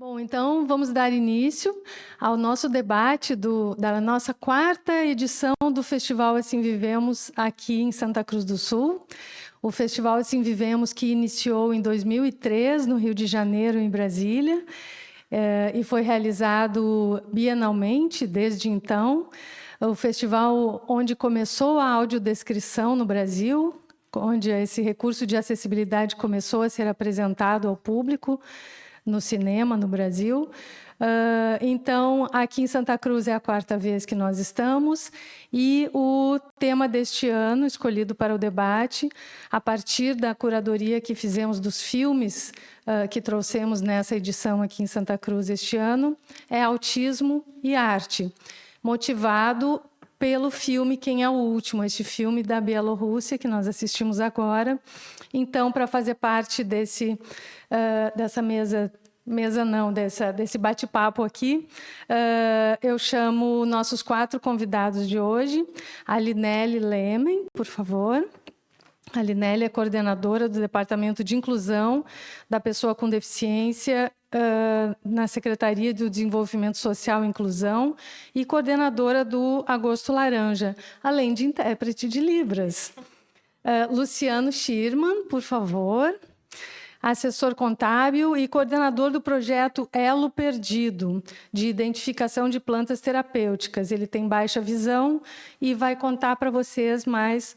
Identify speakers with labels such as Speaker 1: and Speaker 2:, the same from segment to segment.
Speaker 1: Bom, então vamos dar início ao nosso debate da nossa quarta edição do Festival Assim Vivemos aqui em Santa Cruz do Sul. O Festival Assim Vivemos que iniciou em 2003 no Rio de Janeiro, em Brasília, e foi realizado bienalmente desde então. O festival onde começou a audiodescrição no Brasil, onde esse recurso de acessibilidade começou a ser apresentado ao público no cinema no Brasil. Então, aqui em Santa Cruz é a quarta vez que nós estamos, e o tema deste ano, escolhido para o debate, a partir da curadoria que fizemos dos filmes que trouxemos nessa edição aqui em Santa Cruz este ano, é autismo e arte, motivado pelo filme Quem é o Último, este filme da Bielorrússia, que nós assistimos agora. Então, para fazer parte dessa desse bate-papo aqui, eu chamo nossos 4 convidados de hoje. A Linelli Lemen, por favor. A Linelli é coordenadora do Departamento de Inclusão da Pessoa com Deficiência na Secretaria do Desenvolvimento Social e Inclusão e coordenadora do Agosto Laranja, além de intérprete de Libras. Luciano Schirman, por favor, assessor contábil e coordenador do projeto Elo Perdido, de identificação de plantas terapêuticas. Ele tem baixa visão e vai contar para vocês mais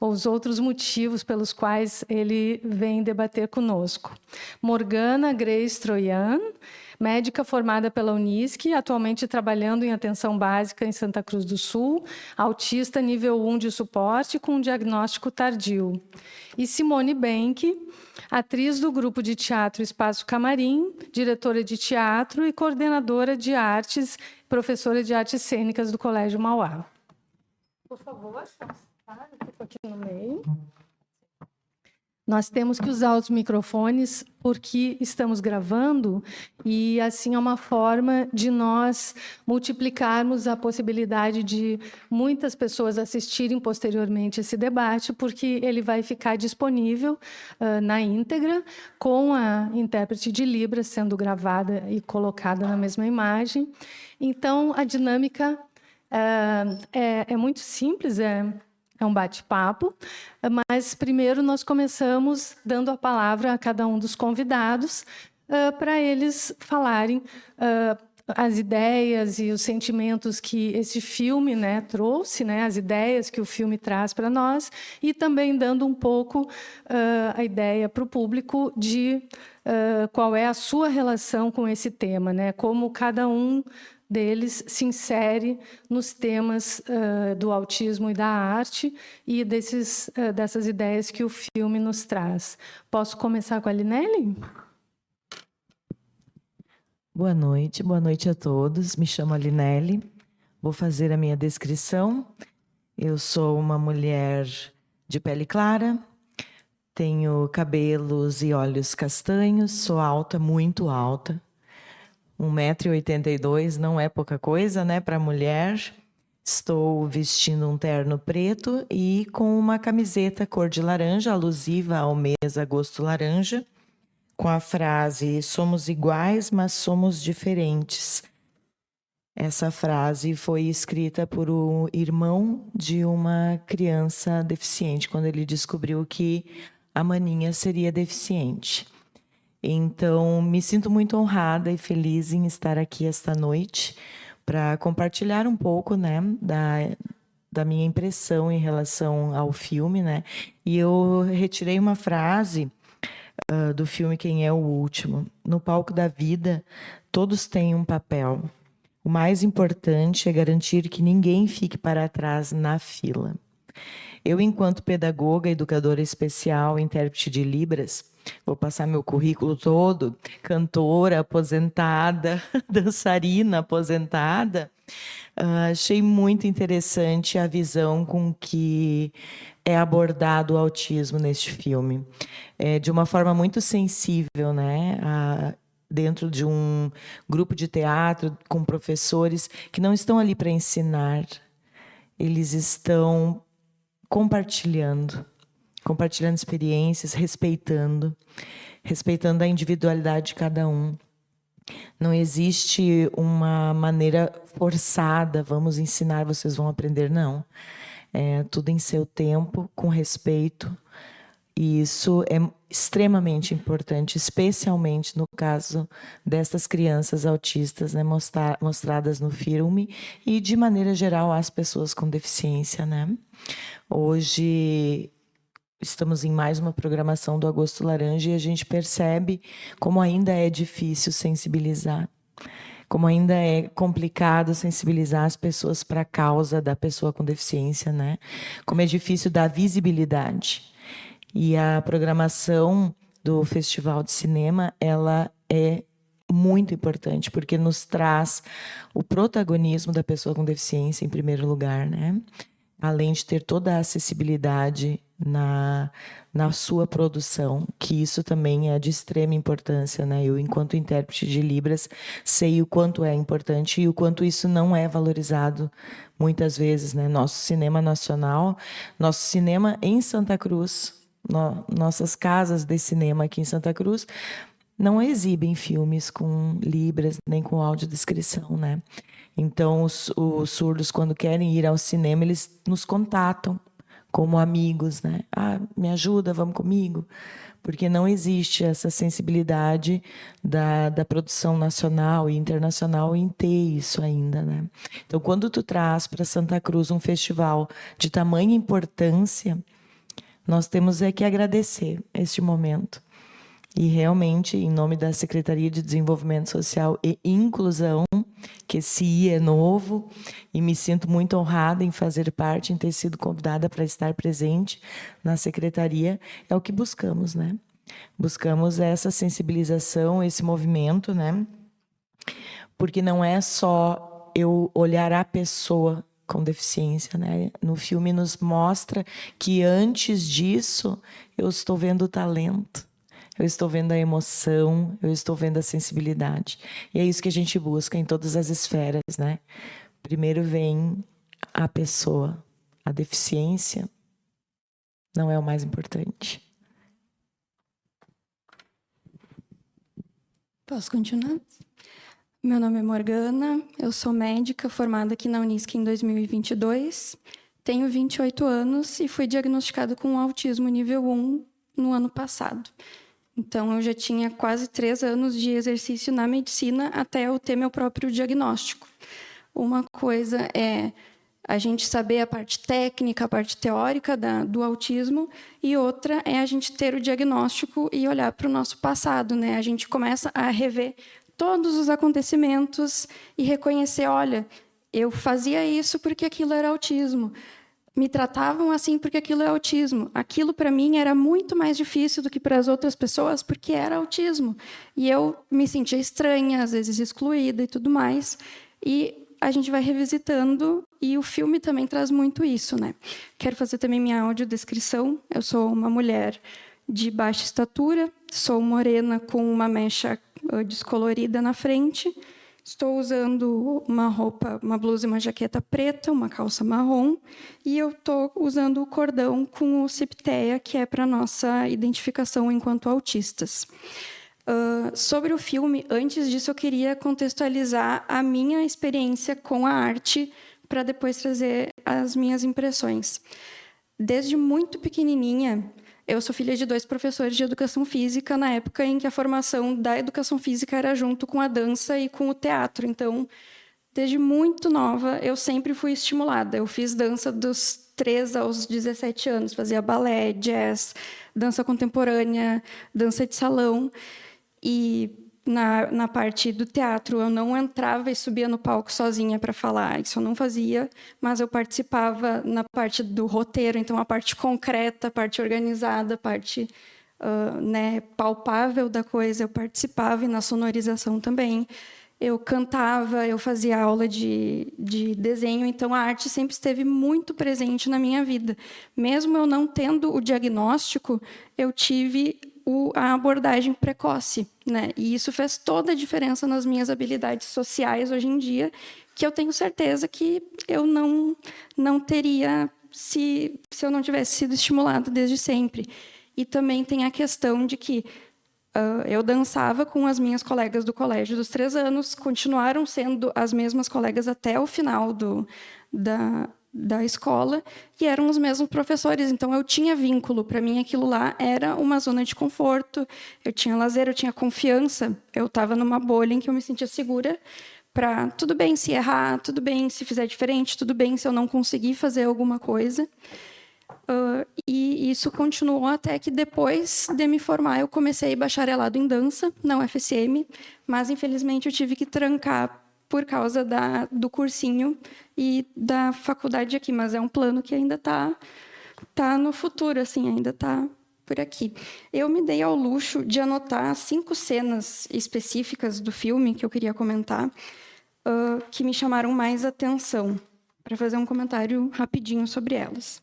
Speaker 1: os outros motivos pelos quais ele vem debater conosco. Morgana Grace Troian, médica formada pela Unisc, atualmente trabalhando em atenção básica em Santa Cruz do Sul, autista nível 1 de suporte com diagnóstico tardio. E Simone Benck, atriz do grupo de teatro Espaço Camarim, diretora de teatro e coordenadora de artes, professora de artes cênicas do Colégio Mauá. Por favor, eu fico aqui no meio. Nós temos que usar os microfones porque estamos gravando e, assim, é uma forma de nós multiplicarmos a possibilidade de muitas pessoas assistirem posteriormente esse debate, porque ele vai ficar disponível na íntegra, com a intérprete de Libras sendo gravada e colocada na mesma imagem. Então, a dinâmica é muito simples, é um bate-papo, mas primeiro nós começamos dando a palavra a cada um dos convidados para eles falarem as ideias e os sentimentos que esse filme, trouxe, as ideias que o filme traz para nós, e também dando um pouco a ideia para o público de qual é a sua relação com esse tema, como cada um deles se insere nos temas do autismo e da arte e dessas ideias que o filme nos traz. Posso começar com a Linelli?
Speaker 2: Boa noite a todos. Me chamo Linelli. Vou fazer a minha descrição. Eu sou uma mulher de pele clara, tenho cabelos e olhos castanhos, sou alta, muito alta. 1,82 m não é pouca coisa, para mulher. Estou vestindo um terno preto e com uma camiseta cor de laranja, alusiva ao mês Agosto Laranja, com a frase "Somos iguais, mas somos diferentes". Essa frase foi escrita por um irmão de uma criança deficiente, quando ele descobriu que a maninha seria deficiente. Então, me sinto muito honrada e feliz em estar aqui esta noite para compartilhar um pouco, da minha impressão em relação ao filme, E eu retirei uma frase do filme Quem é o Último. No palco da vida, todos têm um papel. O mais importante é garantir que ninguém fique para trás na fila. Eu, enquanto pedagoga, educadora especial, intérprete de Libras, vou passar meu currículo todo, cantora aposentada, dançarina aposentada, achei muito interessante a visão com que é abordado o autismo neste filme. De uma forma muito sensível, dentro de um grupo de teatro com professores que não estão ali para ensinar, eles estão compartilhando experiências, respeitando. respeitando a individualidade de cada um. Não existe uma maneira forçada, vamos ensinar, vocês vão aprender, não. É tudo em seu tempo, com respeito. E isso é extremamente importante, especialmente no caso destas crianças autistas, né, mostradas no filme, e de maneira geral as pessoas com deficiência, né? Hoje estamos em mais uma programação do Agosto Laranja e a gente percebe como ainda é difícil sensibilizar, como ainda é complicado sensibilizar as pessoas para a causa da pessoa com deficiência, né? Como é difícil dar visibilidade. E a programação do Festival de Cinema, ela é muito importante, porque nos traz o protagonismo da pessoa com deficiência em primeiro lugar, né? Além de ter toda a acessibilidade na sua produção, que isso também é de extrema importância, né? Eu, enquanto intérprete de Libras, sei o quanto é importante e o quanto isso não é valorizado muitas vezes, né? Nosso cinema nacional, nosso cinema em Santa Cruz, nossas casas de cinema aqui em Santa Cruz, não exibem filmes com Libras nem com audiodescrição, né? Então, os surdos, quando querem ir ao cinema, eles nos contatam como amigos, né? Ah, me ajuda, vamos comigo. Porque não existe essa sensibilidade da produção nacional e internacional em ter isso ainda, né? Então, quando tu traz para Santa Cruz um festival de tamanha importância, nós temos que agradecer este momento. E realmente, em nome da Secretaria de Desenvolvimento Social e Inclusão, que esse I é novo, e me sinto muito honrada em fazer parte, em ter sido convidada para estar presente na Secretaria, é o que buscamos, né? Buscamos essa sensibilização, esse movimento, né? Porque não é só eu olhar a pessoa com deficiência, né? No filme nos mostra que antes disso eu estou vendo o talento. Eu estou vendo a emoção, eu estou vendo a sensibilidade. E é isso que a gente busca em todas as esferas, né? Primeiro vem a pessoa. A deficiência não é o mais importante.
Speaker 3: Posso continuar? Meu nome é Morgana, eu sou médica formada aqui na Unisc em 2022. Tenho 28 anos e fui diagnosticada com autismo nível 1 no ano passado. Então, eu já tinha quase 3 anos de exercício na medicina até eu ter meu próprio diagnóstico. Uma coisa é a gente saber a parte técnica, a parte teórica do autismo, e outra é a gente ter o diagnóstico e olhar para o nosso passado, né? A gente começa a rever todos os acontecimentos e reconhecer, olha, eu fazia isso porque aquilo era autismo. Me tratavam assim porque aquilo é autismo. Aquilo, para mim, era muito mais difícil do que para as outras pessoas, porque era autismo. E eu me sentia estranha, às vezes excluída e tudo mais. E a gente vai revisitando, e o filme também traz muito isso, né? Quero fazer também minha audiodescrição. Eu sou uma mulher de baixa estatura, sou morena com uma mecha descolorida na frente. Estou usando uma roupa, uma blusa e uma jaqueta preta, uma calça marrom, e eu estou usando o cordão com o Ciptea, que é para nossa identificação enquanto autistas. Sobre o filme, antes disso, eu queria contextualizar a minha experiência com a arte para depois trazer as minhas impressões. Desde muito pequenininha, eu sou filha de 2 professores de educação física, na época em que a formação da educação física era junto com a dança e com o teatro. Então, desde muito nova, eu sempre fui estimulada. Eu fiz dança dos 3 aos 17 anos, fazia balé, jazz, dança contemporânea, dança de salão. E na parte do teatro, eu não entrava e subia no palco sozinha para falar, isso eu não fazia, mas eu participava na parte do roteiro, então a parte concreta, a parte organizada, a parte palpável da coisa, eu participava, e na sonorização também. Eu cantava, eu fazia aula de desenho, então a arte sempre esteve muito presente na minha vida. Mesmo eu não tendo o diagnóstico, eu tive a abordagem precoce, né? E isso fez toda a diferença nas minhas habilidades sociais hoje em dia, que eu tenho certeza que eu não teria se eu não tivesse sido estimulada desde sempre. E também tem a questão de que Eu dançava com as minhas colegas do colégio dos 3 anos, continuaram sendo as mesmas colegas até o final da escola, e eram os mesmos professores, então eu tinha vínculo. Para mim, aquilo lá era uma zona de conforto, eu tinha lazer, eu tinha confiança, eu estava numa bolha em que eu me sentia segura para, tudo bem se errar, tudo bem se fizer diferente, tudo bem se eu não conseguir fazer alguma coisa. E isso continuou até que, depois de me formar, eu comecei bacharelado em dança na UFSM, mas, infelizmente, eu tive que trancar por causa do cursinho e da faculdade aqui, mas é um plano que ainda está no futuro, assim, ainda está por aqui. Eu me dei ao luxo de anotar 5 cenas específicas do filme que eu queria comentar, que me chamaram mais atenção, para fazer um comentário rapidinho sobre elas.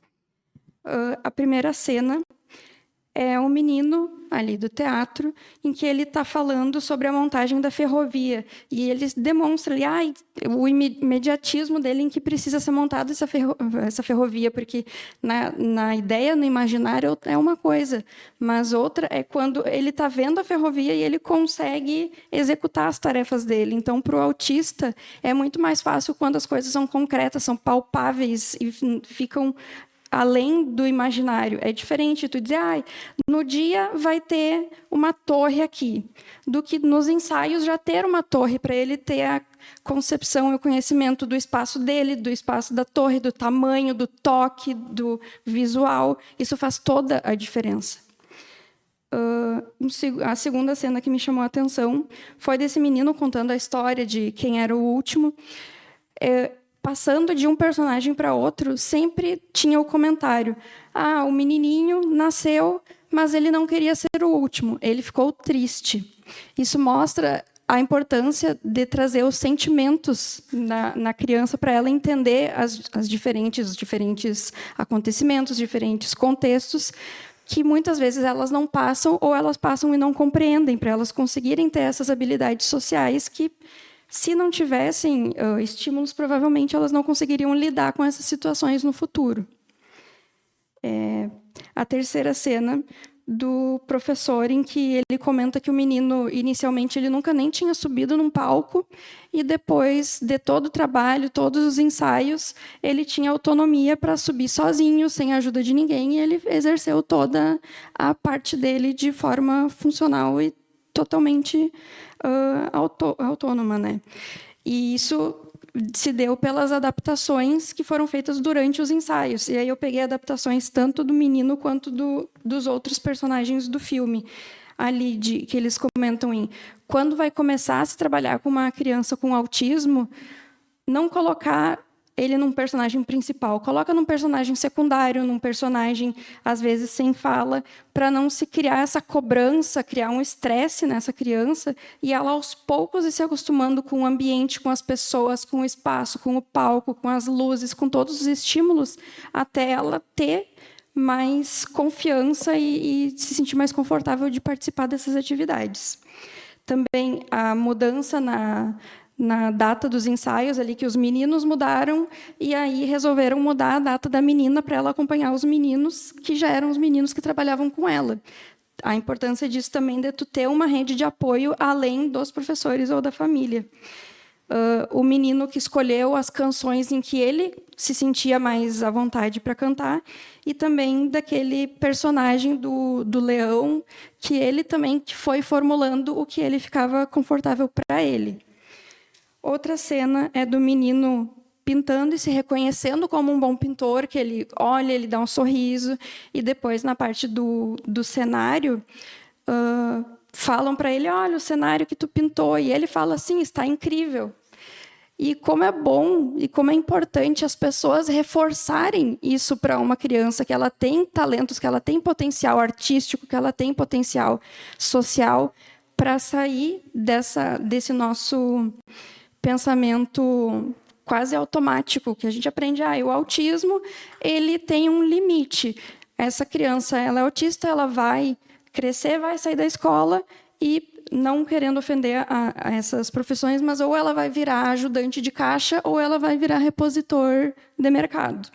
Speaker 3: A primeira cena é um menino ali do teatro, em que ele está falando sobre a montagem da ferrovia. E ele demonstra ali, o imediatismo dele em que precisa ser montada essa ferrovia, porque na ideia, no imaginário, é uma coisa, mas outra é quando ele está vendo a ferrovia e ele consegue executar as tarefas dele. Então, para o autista, é muito mais fácil quando as coisas são concretas, são palpáveis e ficam além do imaginário. É diferente tu dizer, no dia vai ter uma torre aqui, do que nos ensaios já ter uma torre, para ele ter a concepção e o conhecimento do espaço dele, do espaço da torre, do tamanho, do toque, do visual. Isso faz toda a diferença. A segunda cena que me chamou a atenção foi desse menino contando a história de quem era o último. Passando de um personagem para outro, sempre tinha o comentário: o menininho nasceu, mas ele não queria ser o último, ele ficou triste. Isso mostra a importância de trazer os sentimentos na criança, para ela entender os diferentes acontecimentos, diferentes contextos, que muitas vezes elas não passam, ou elas passam e não compreendem, para elas conseguirem ter essas habilidades sociais que, se não tivessem estímulos, provavelmente elas não conseguiriam lidar com essas situações no futuro. A terceira cena, do professor, em que ele comenta que o menino, inicialmente, ele nunca nem tinha subido num palco, e depois de todo o trabalho, todos os ensaios, ele tinha autonomia para subir sozinho, sem a ajuda de ninguém, e ele exerceu toda a parte dele de forma funcional e totalmente autônoma, né? E isso se deu pelas adaptações que foram feitas durante os ensaios. E aí eu peguei adaptações tanto do menino quanto dos outros personagens do filme. Ali, que eles comentam quando vai começar a se trabalhar com uma criança com autismo, não colocar ele num personagem principal, coloca num personagem secundário, num personagem, às vezes, sem fala, para não se criar essa cobrança, criar um estresse nessa criança, e ela, aos poucos, ir se acostumando com o ambiente, com as pessoas, com o espaço, com o palco, com as luzes, com todos os estímulos, até ela ter mais confiança e se sentir mais confortável de participar dessas atividades. Também a mudança na data dos ensaios, ali que os meninos mudaram, e aí resolveram mudar a data da menina para ela acompanhar os meninos, que já eram os meninos que trabalhavam com ela. A importância disso também de tu ter uma rede de apoio além dos professores ou da família. O menino que escolheu as canções em que ele se sentia mais à vontade para cantar, e também daquele personagem do leão, que ele também foi formulando o que ele ficava confortável para ele. Outra cena é do menino pintando e se reconhecendo como um bom pintor, que ele olha, ele dá um sorriso, e depois, na parte do cenário, falam para ele: olha, o cenário que tu pintou, e ele fala assim: está incrível. E como é bom e como é importante as pessoas reforçarem isso para uma criança, que ela tem talentos, que ela tem potencial artístico, que ela tem potencial social, para sair desse nosso pensamento quase automático, que a gente aprende, o autismo, ele tem um limite. Essa criança, ela é autista, ela vai crescer, vai sair da escola e, não querendo ofender a essas profissões, mas ou ela vai virar ajudante de caixa ou ela vai virar repositor de mercado.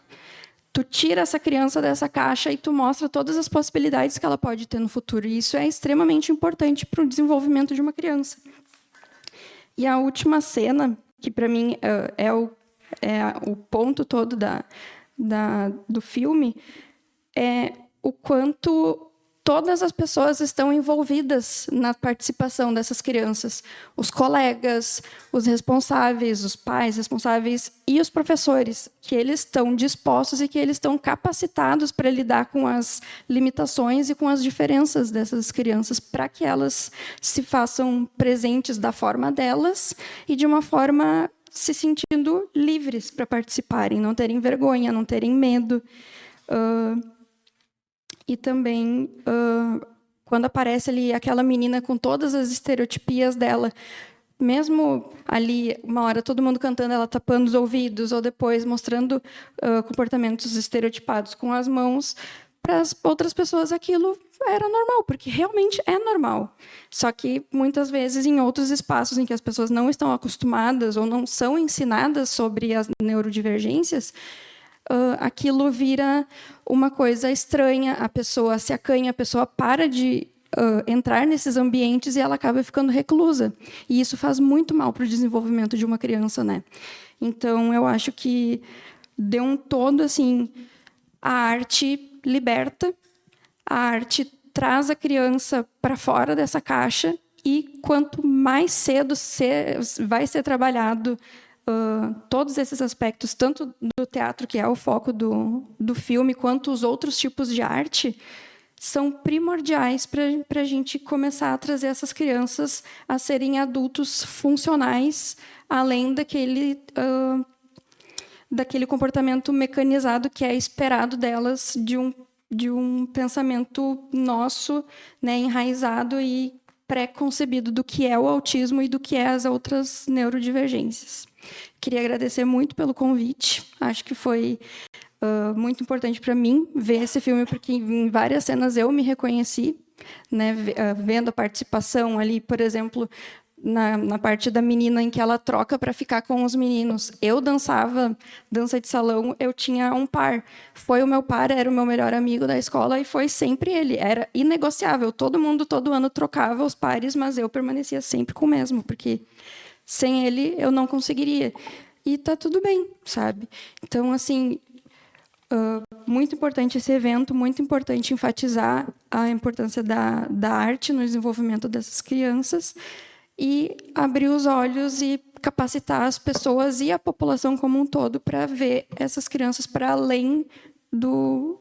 Speaker 3: tu tira essa criança dessa caixa e tu mostra todas as possibilidades que ela pode ter no futuro. E isso é extremamente importante para o desenvolvimento de uma criança. E a última cena, que para mim é o ponto todo do filme, é o quanto todas as pessoas estão envolvidas na participação dessas crianças. Os colegas, os responsáveis, os pais responsáveis e os professores, que eles estão dispostos e que eles estão capacitados para lidar com as limitações e com as diferenças dessas crianças, para que elas se façam presentes da forma delas e de uma forma se sentindo livres para participarem, não terem vergonha, não terem medo. E também, quando aparece ali aquela menina com todas as estereotipias dela, mesmo ali, uma hora, todo mundo cantando, ela tapando os ouvidos, ou depois mostrando comportamentos estereotipados com as mãos, para as outras pessoas aquilo era normal, porque realmente é normal. Só que, muitas vezes, em outros espaços em que as pessoas não estão acostumadas ou não são ensinadas sobre as neurodivergências, aquilo vira uma coisa estranha, a pessoa se acanha, a pessoa para de entrar nesses ambientes e ela acaba ficando reclusa. E isso faz muito mal para o desenvolvimento de uma criança, né? Então, eu acho que, de um todo, assim, a arte liberta, a arte traz a criança para fora dessa caixa e, quanto mais cedo vai ser trabalhado todos esses aspectos, tanto do teatro, que é o foco do filme, quanto os outros tipos de arte, são primordiais para a gente começar a trazer essas crianças a serem adultos funcionais, além daquele comportamento mecanizado que é esperado delas de um pensamento nosso, né, enraizado e pré-concebido do que é o autismo e do que é as outras neurodivergências. Queria agradecer muito pelo convite. Acho que foi muito importante para mim ver esse filme, porque em várias cenas eu me reconheci, né, vendo a participação ali, por exemplo, na parte da menina em que ela troca para ficar com os meninos. Eu dançava dança de salão, eu tinha um par. Foi o meu par, era o meu melhor amigo da escola e foi sempre ele. Era inegociável. Todo mundo, todo ano, trocava os pares, mas eu permanecia sempre com o mesmo, porque sem ele eu não conseguiria. E tá tudo bem, sabe? Então, assim, muito importante esse evento, muito importante enfatizar a importância da arte no desenvolvimento dessas crianças e abrir os olhos e capacitar as pessoas e a população como um todo para ver essas crianças para além do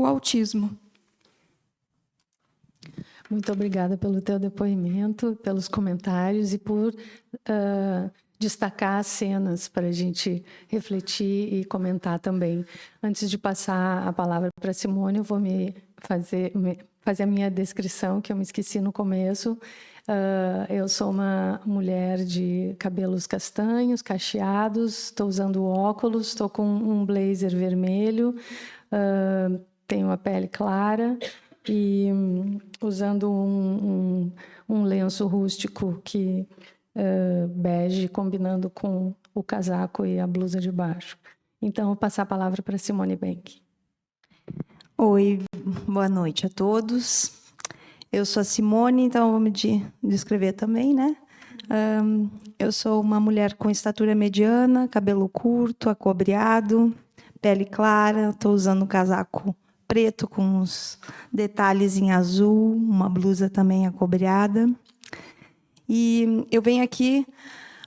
Speaker 3: autismo.
Speaker 1: Muito obrigada pelo teu depoimento, pelos comentários e por destacar as cenas para a gente refletir e comentar também. Antes de passar a palavra para a Simone, eu vou fazer a minha descrição, que eu me esqueci no começo. Eu sou uma mulher de cabelos castanhos, cacheados, estou usando óculos, estou com um blazer vermelho, tenho a pele clara e usando um lenço rústico bege, combinando com o casaco e a blusa de baixo. Então, vou passar a palavra para Simone Benck.
Speaker 4: Oi, boa noite a todos. Eu sou a Simone, então vou me descrever também, né? Eu sou uma mulher com estatura mediana, cabelo curto, acobreado, pele clara. Estou usando um casaco preto com uns detalhes em azul, uma blusa também acobreada. E eu venho aqui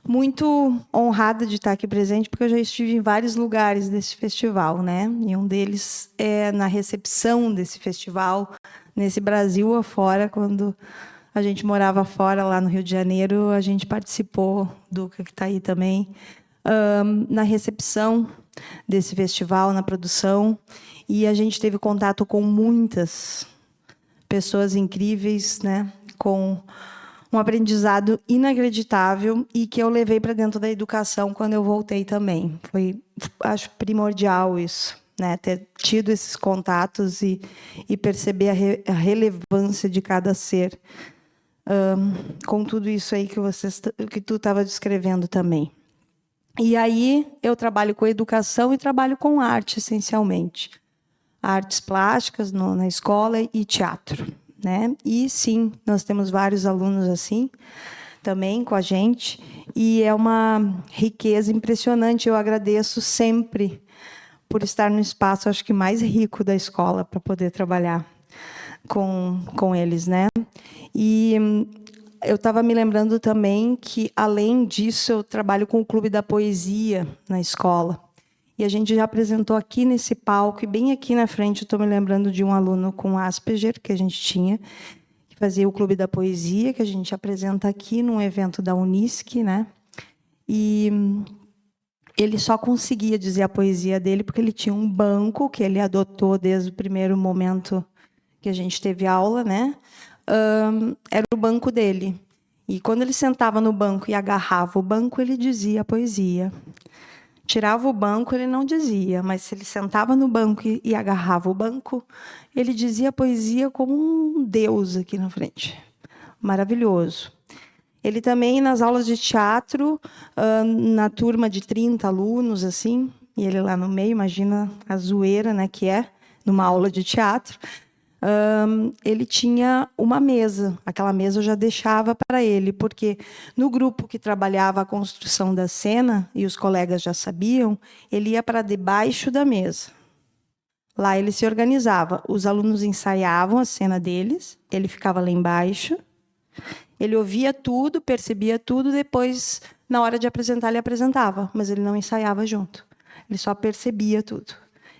Speaker 4: muito honrada de estar aqui presente, porque eu já estive em vários lugares desse festival, né? E um deles é na recepção desse festival, nesse Brasil afora, quando a gente morava fora, lá no Rio de Janeiro, a gente participou, Duca, que está aí também, na recepção desse festival, na produção, e a gente teve contato com muitas pessoas incríveis, né? Com um aprendizado inacreditável e que eu levei para dentro da educação quando eu voltei também. Foi, acho, primordial isso, né? Ter tido esses contatos e perceber a relevância de cada ser, com tudo isso aí que tu estava descrevendo também. E aí eu trabalho com educação e trabalho com arte, essencialmente. Artes plásticas na escola e teatro, né? E sim, nós temos vários alunos assim, também com a gente, e é uma riqueza impressionante. Eu agradeço sempre por estar no espaço, acho que mais rico da escola, para poder trabalhar com eles, né? E eu estava me lembrando também que, além disso, eu trabalho com o Clube da Poesia na escola. E a gente já apresentou aqui nesse palco, e bem aqui na frente, eu estou me lembrando de um aluno com Asperger, que a gente tinha, que fazia o Clube da Poesia, que a gente apresenta aqui num evento da Unisc, né? E ele só conseguia dizer a poesia dele porque ele tinha um banco que ele adotou desde o primeiro momento que a gente teve aula, né? Era o banco dele. E quando ele sentava no banco e agarrava o banco, ele dizia a poesia. Tirava o banco, ele não dizia, mas se ele sentava no banco e agarrava o banco, ele dizia a poesia como um deus aqui na frente. Maravilhoso. Ele também, nas aulas de teatro, na turma de 30 alunos, assim, e ele lá no meio, imagina a zoeira, né, que é, numa aula de teatro, ele tinha uma mesa. Aquela mesa eu já deixava para ele, porque no grupo que trabalhava a construção da cena, e os colegas já sabiam, ele ia para debaixo da mesa. Lá ele se organizava. Os alunos ensaiavam a cena deles, ele ficava lá embaixo, ele ouvia tudo, percebia tudo, depois, na hora de apresentar, ele apresentava, mas ele não ensaiava junto. Ele só percebia tudo.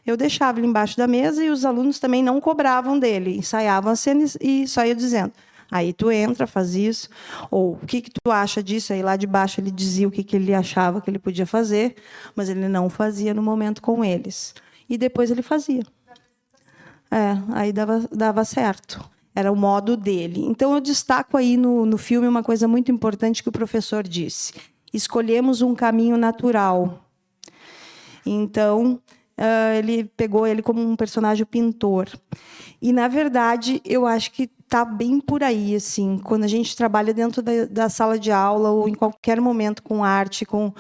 Speaker 4: Eu deixava ele embaixo da mesa e os alunos também não cobravam dele, ensaiavam a cena e só ia dizendo: aí tu entra, faz isso, ou o que tu acha disso? Aí lá de baixo ele dizia o que ele achava que ele podia fazer, mas ele não fazia no momento com eles. E depois ele fazia. Aí dava certo. Era o modo dele. Então, eu destaco aí no filme uma coisa muito importante que o professor disse. Escolhemos um caminho natural. Então, ele pegou ele como um personagem pintor. E, na verdade, eu acho que está bem por aí, assim, quando a gente trabalha dentro da sala de aula ou em qualquer momento com arte, com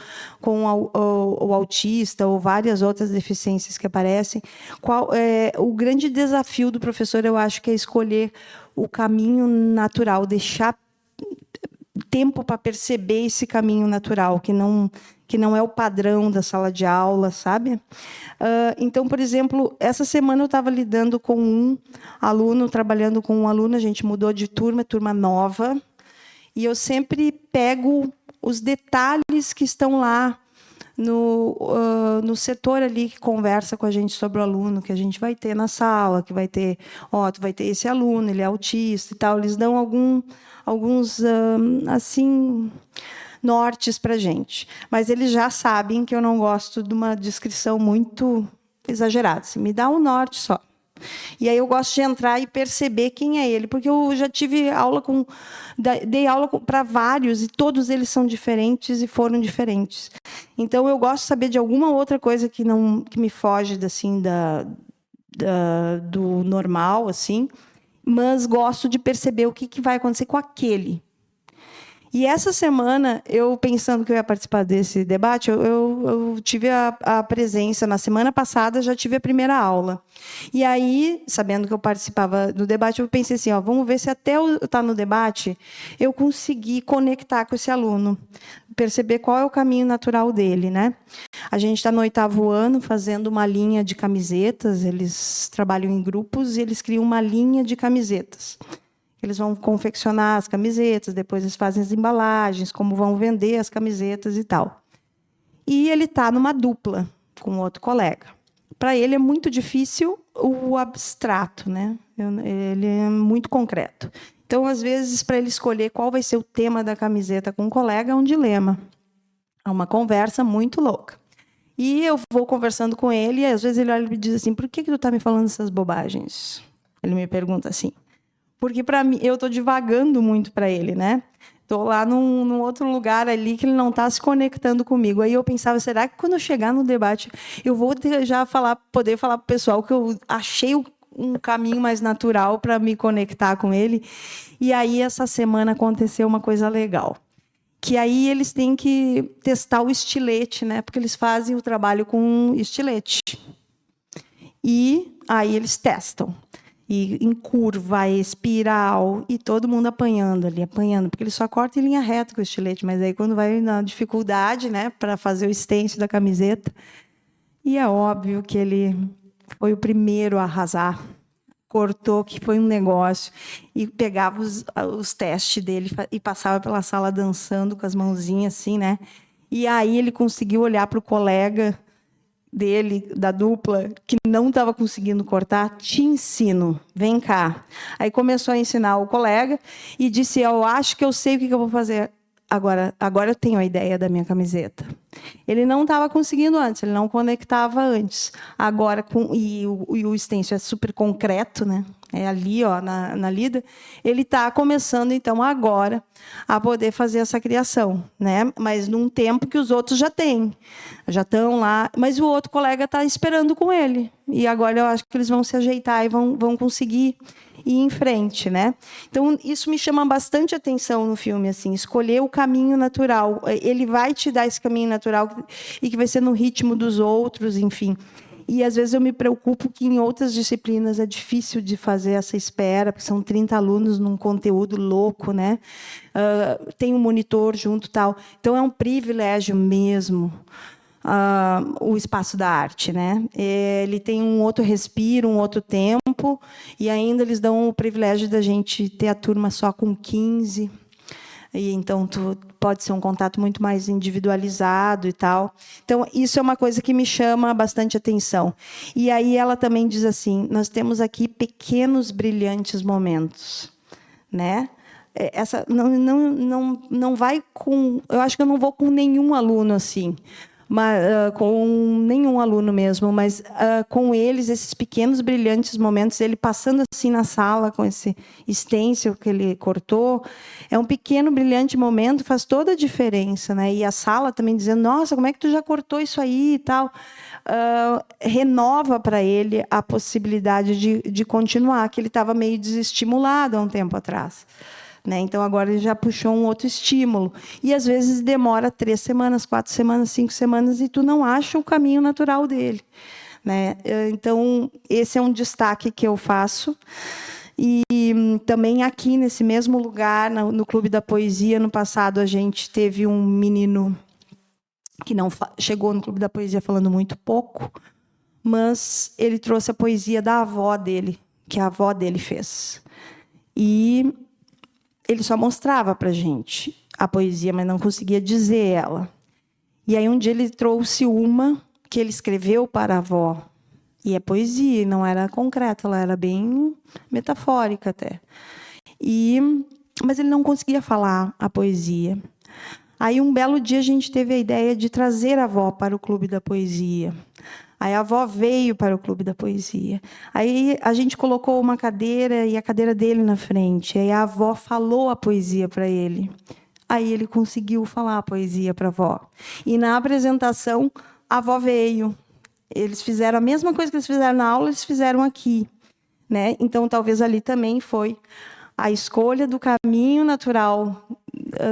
Speaker 4: o autista ou várias outras deficiências que aparecem, o grande desafio do professor, eu acho, que é escolher o caminho natural, deixar tempo para perceber esse caminho natural, que não é o padrão da sala de aula, sabe? Então, por exemplo, essa semana eu estava lidando com um aluno, trabalhando com um aluno, a gente mudou de turma nova, e eu sempre pego os detalhes que estão lá no setor ali que conversa com a gente sobre o aluno, que a gente vai ter na sala, que vai ter, tu vai ter esse aluno, ele é autista e tal, eles dão alguns, assim, nortes para a gente. Mas eles já sabem que eu não gosto de uma descrição muito exagerada. Assim, me dá um norte só. E aí eu gosto de entrar e perceber quem é ele, porque eu já tive aula dei aula para vários e todos eles são diferentes e foram diferentes. Então eu gosto de saber de alguma outra coisa que me foge assim do normal, assim, mas gosto de perceber o que vai acontecer com aquele. E essa semana, eu pensando que eu ia participar desse debate, eu tive a presença, na semana passada, já tive a primeira aula. E aí, sabendo que eu participava do debate, eu pensei assim, vamos ver se até eu estar no debate, eu consegui conectar com esse aluno, perceber qual é o caminho natural dele, né? A gente está no 8º ano, fazendo uma linha de camisetas, eles trabalham em grupos e eles criam uma linha de camisetas. Eles vão confeccionar as camisetas, depois eles fazem as embalagens, como vão vender as camisetas e tal. E ele está numa dupla com outro colega. Para ele é muito difícil o abstrato, né? Ele é muito concreto. Então, às vezes, para ele escolher qual vai ser o tema da camiseta com um colega, é um dilema. É uma conversa muito louca. E eu vou conversando com ele, e às vezes ele olha e me diz assim, por que tu está me falando essas bobagens? Ele me pergunta assim. Porque, para mim, eu estou divagando muito para ele, né? Estou lá num outro lugar ali que ele não está se conectando comigo. Aí eu pensava, será que quando eu chegar no debate, eu vou poder falar para o pessoal que eu achei um caminho mais natural para me conectar com ele? E aí, essa semana, aconteceu uma coisa legal. que aí eles têm que testar o estilete, né? Porque eles fazem o trabalho com estilete. E aí eles testam. E em curva, espiral, e todo mundo apanhando ali, apanhando, porque ele só corta em linha reta com o estilete, mas aí quando vai na dificuldade, né, para fazer o stencil da camiseta, e é óbvio que ele foi o primeiro a arrasar, cortou, que foi um negócio, e pegava os testes dele e passava pela sala dançando com as mãozinhas assim, né, e aí ele conseguiu olhar para o colega dele, da dupla, que não estava conseguindo cortar, te ensino, vem cá. Aí começou a ensinar o colega e disse, eu acho que eu sei o que eu vou fazer agora eu tenho a ideia da minha camiseta. Ele não estava conseguindo antes, ele não conectava antes. Agora, e o stencil é super concreto, né? É ali, ó, na lida. Ele está começando, então, agora, a poder fazer essa criação, né? Mas num tempo que os outros já têm. Já estão lá, mas o outro colega está esperando com ele. E agora eu acho que eles vão se ajeitar e vão conseguir ir em frente, né? Então, isso me chama bastante atenção no filme, assim, escolher o caminho natural. Ele vai te dar esse caminho natural e que vai ser no ritmo dos outros, enfim. E, às vezes, eu me preocupo que, em outras disciplinas, é difícil de fazer essa espera, porque são 30 alunos num conteúdo louco, né? Tem um monitor junto e tal. Então, é um privilégio mesmo. O espaço da arte, né? Ele tem um outro respiro, um outro tempo, e ainda eles dão o privilégio da gente ter a turma só com 15, e então pode ser um contato muito mais individualizado e tal. Então, isso é uma coisa que me chama bastante atenção. E aí ela também diz assim, nós temos aqui pequenos, brilhantes momentos, né? Essa não vai com... Eu acho que eu não vou com nenhum aluno assim, com nenhum aluno mesmo, mas com eles, esses pequenos, brilhantes momentos, ele passando assim na sala com esse stencil que ele cortou, é um pequeno, brilhante momento, faz toda a diferença, né? E a sala também dizendo, nossa, como é que tu já cortou isso aí e tal? Renova para ele a possibilidade de continuar, que ele estava meio desestimulado há um tempo atrás. Né? Então, agora ele já puxou um outro estímulo. E, às vezes, demora 3 semanas, 4 semanas, 5 semanas, e tu não acha o caminho natural dele. Né? Então, esse é um destaque que eu faço. E também aqui, nesse mesmo lugar, no Clube da Poesia, no passado, a gente teve um menino que não chegou no Clube da Poesia falando muito pouco, mas ele trouxe a poesia da avó dele, que a avó dele fez. E ele só mostrava para a gente a poesia, mas não conseguia dizer ela. E aí, um dia, ele trouxe uma que ele escreveu para a avó. E é poesia, não era concreta, ela era bem metafórica até. Mas ele não conseguia falar a poesia. Aí, um belo dia, a gente teve a ideia de trazer a avó para o Clube da Poesia. Aí a avó veio para o Clube da Poesia. Aí a gente colocou uma cadeira e a cadeira dele na frente. Aí a avó falou a poesia para ele. Aí ele conseguiu falar a poesia para a avó. E na apresentação, a avó veio. Eles fizeram a mesma coisa que eles fizeram na aula, eles fizeram aqui. Né? Então, talvez ali também foi a escolha do caminho natural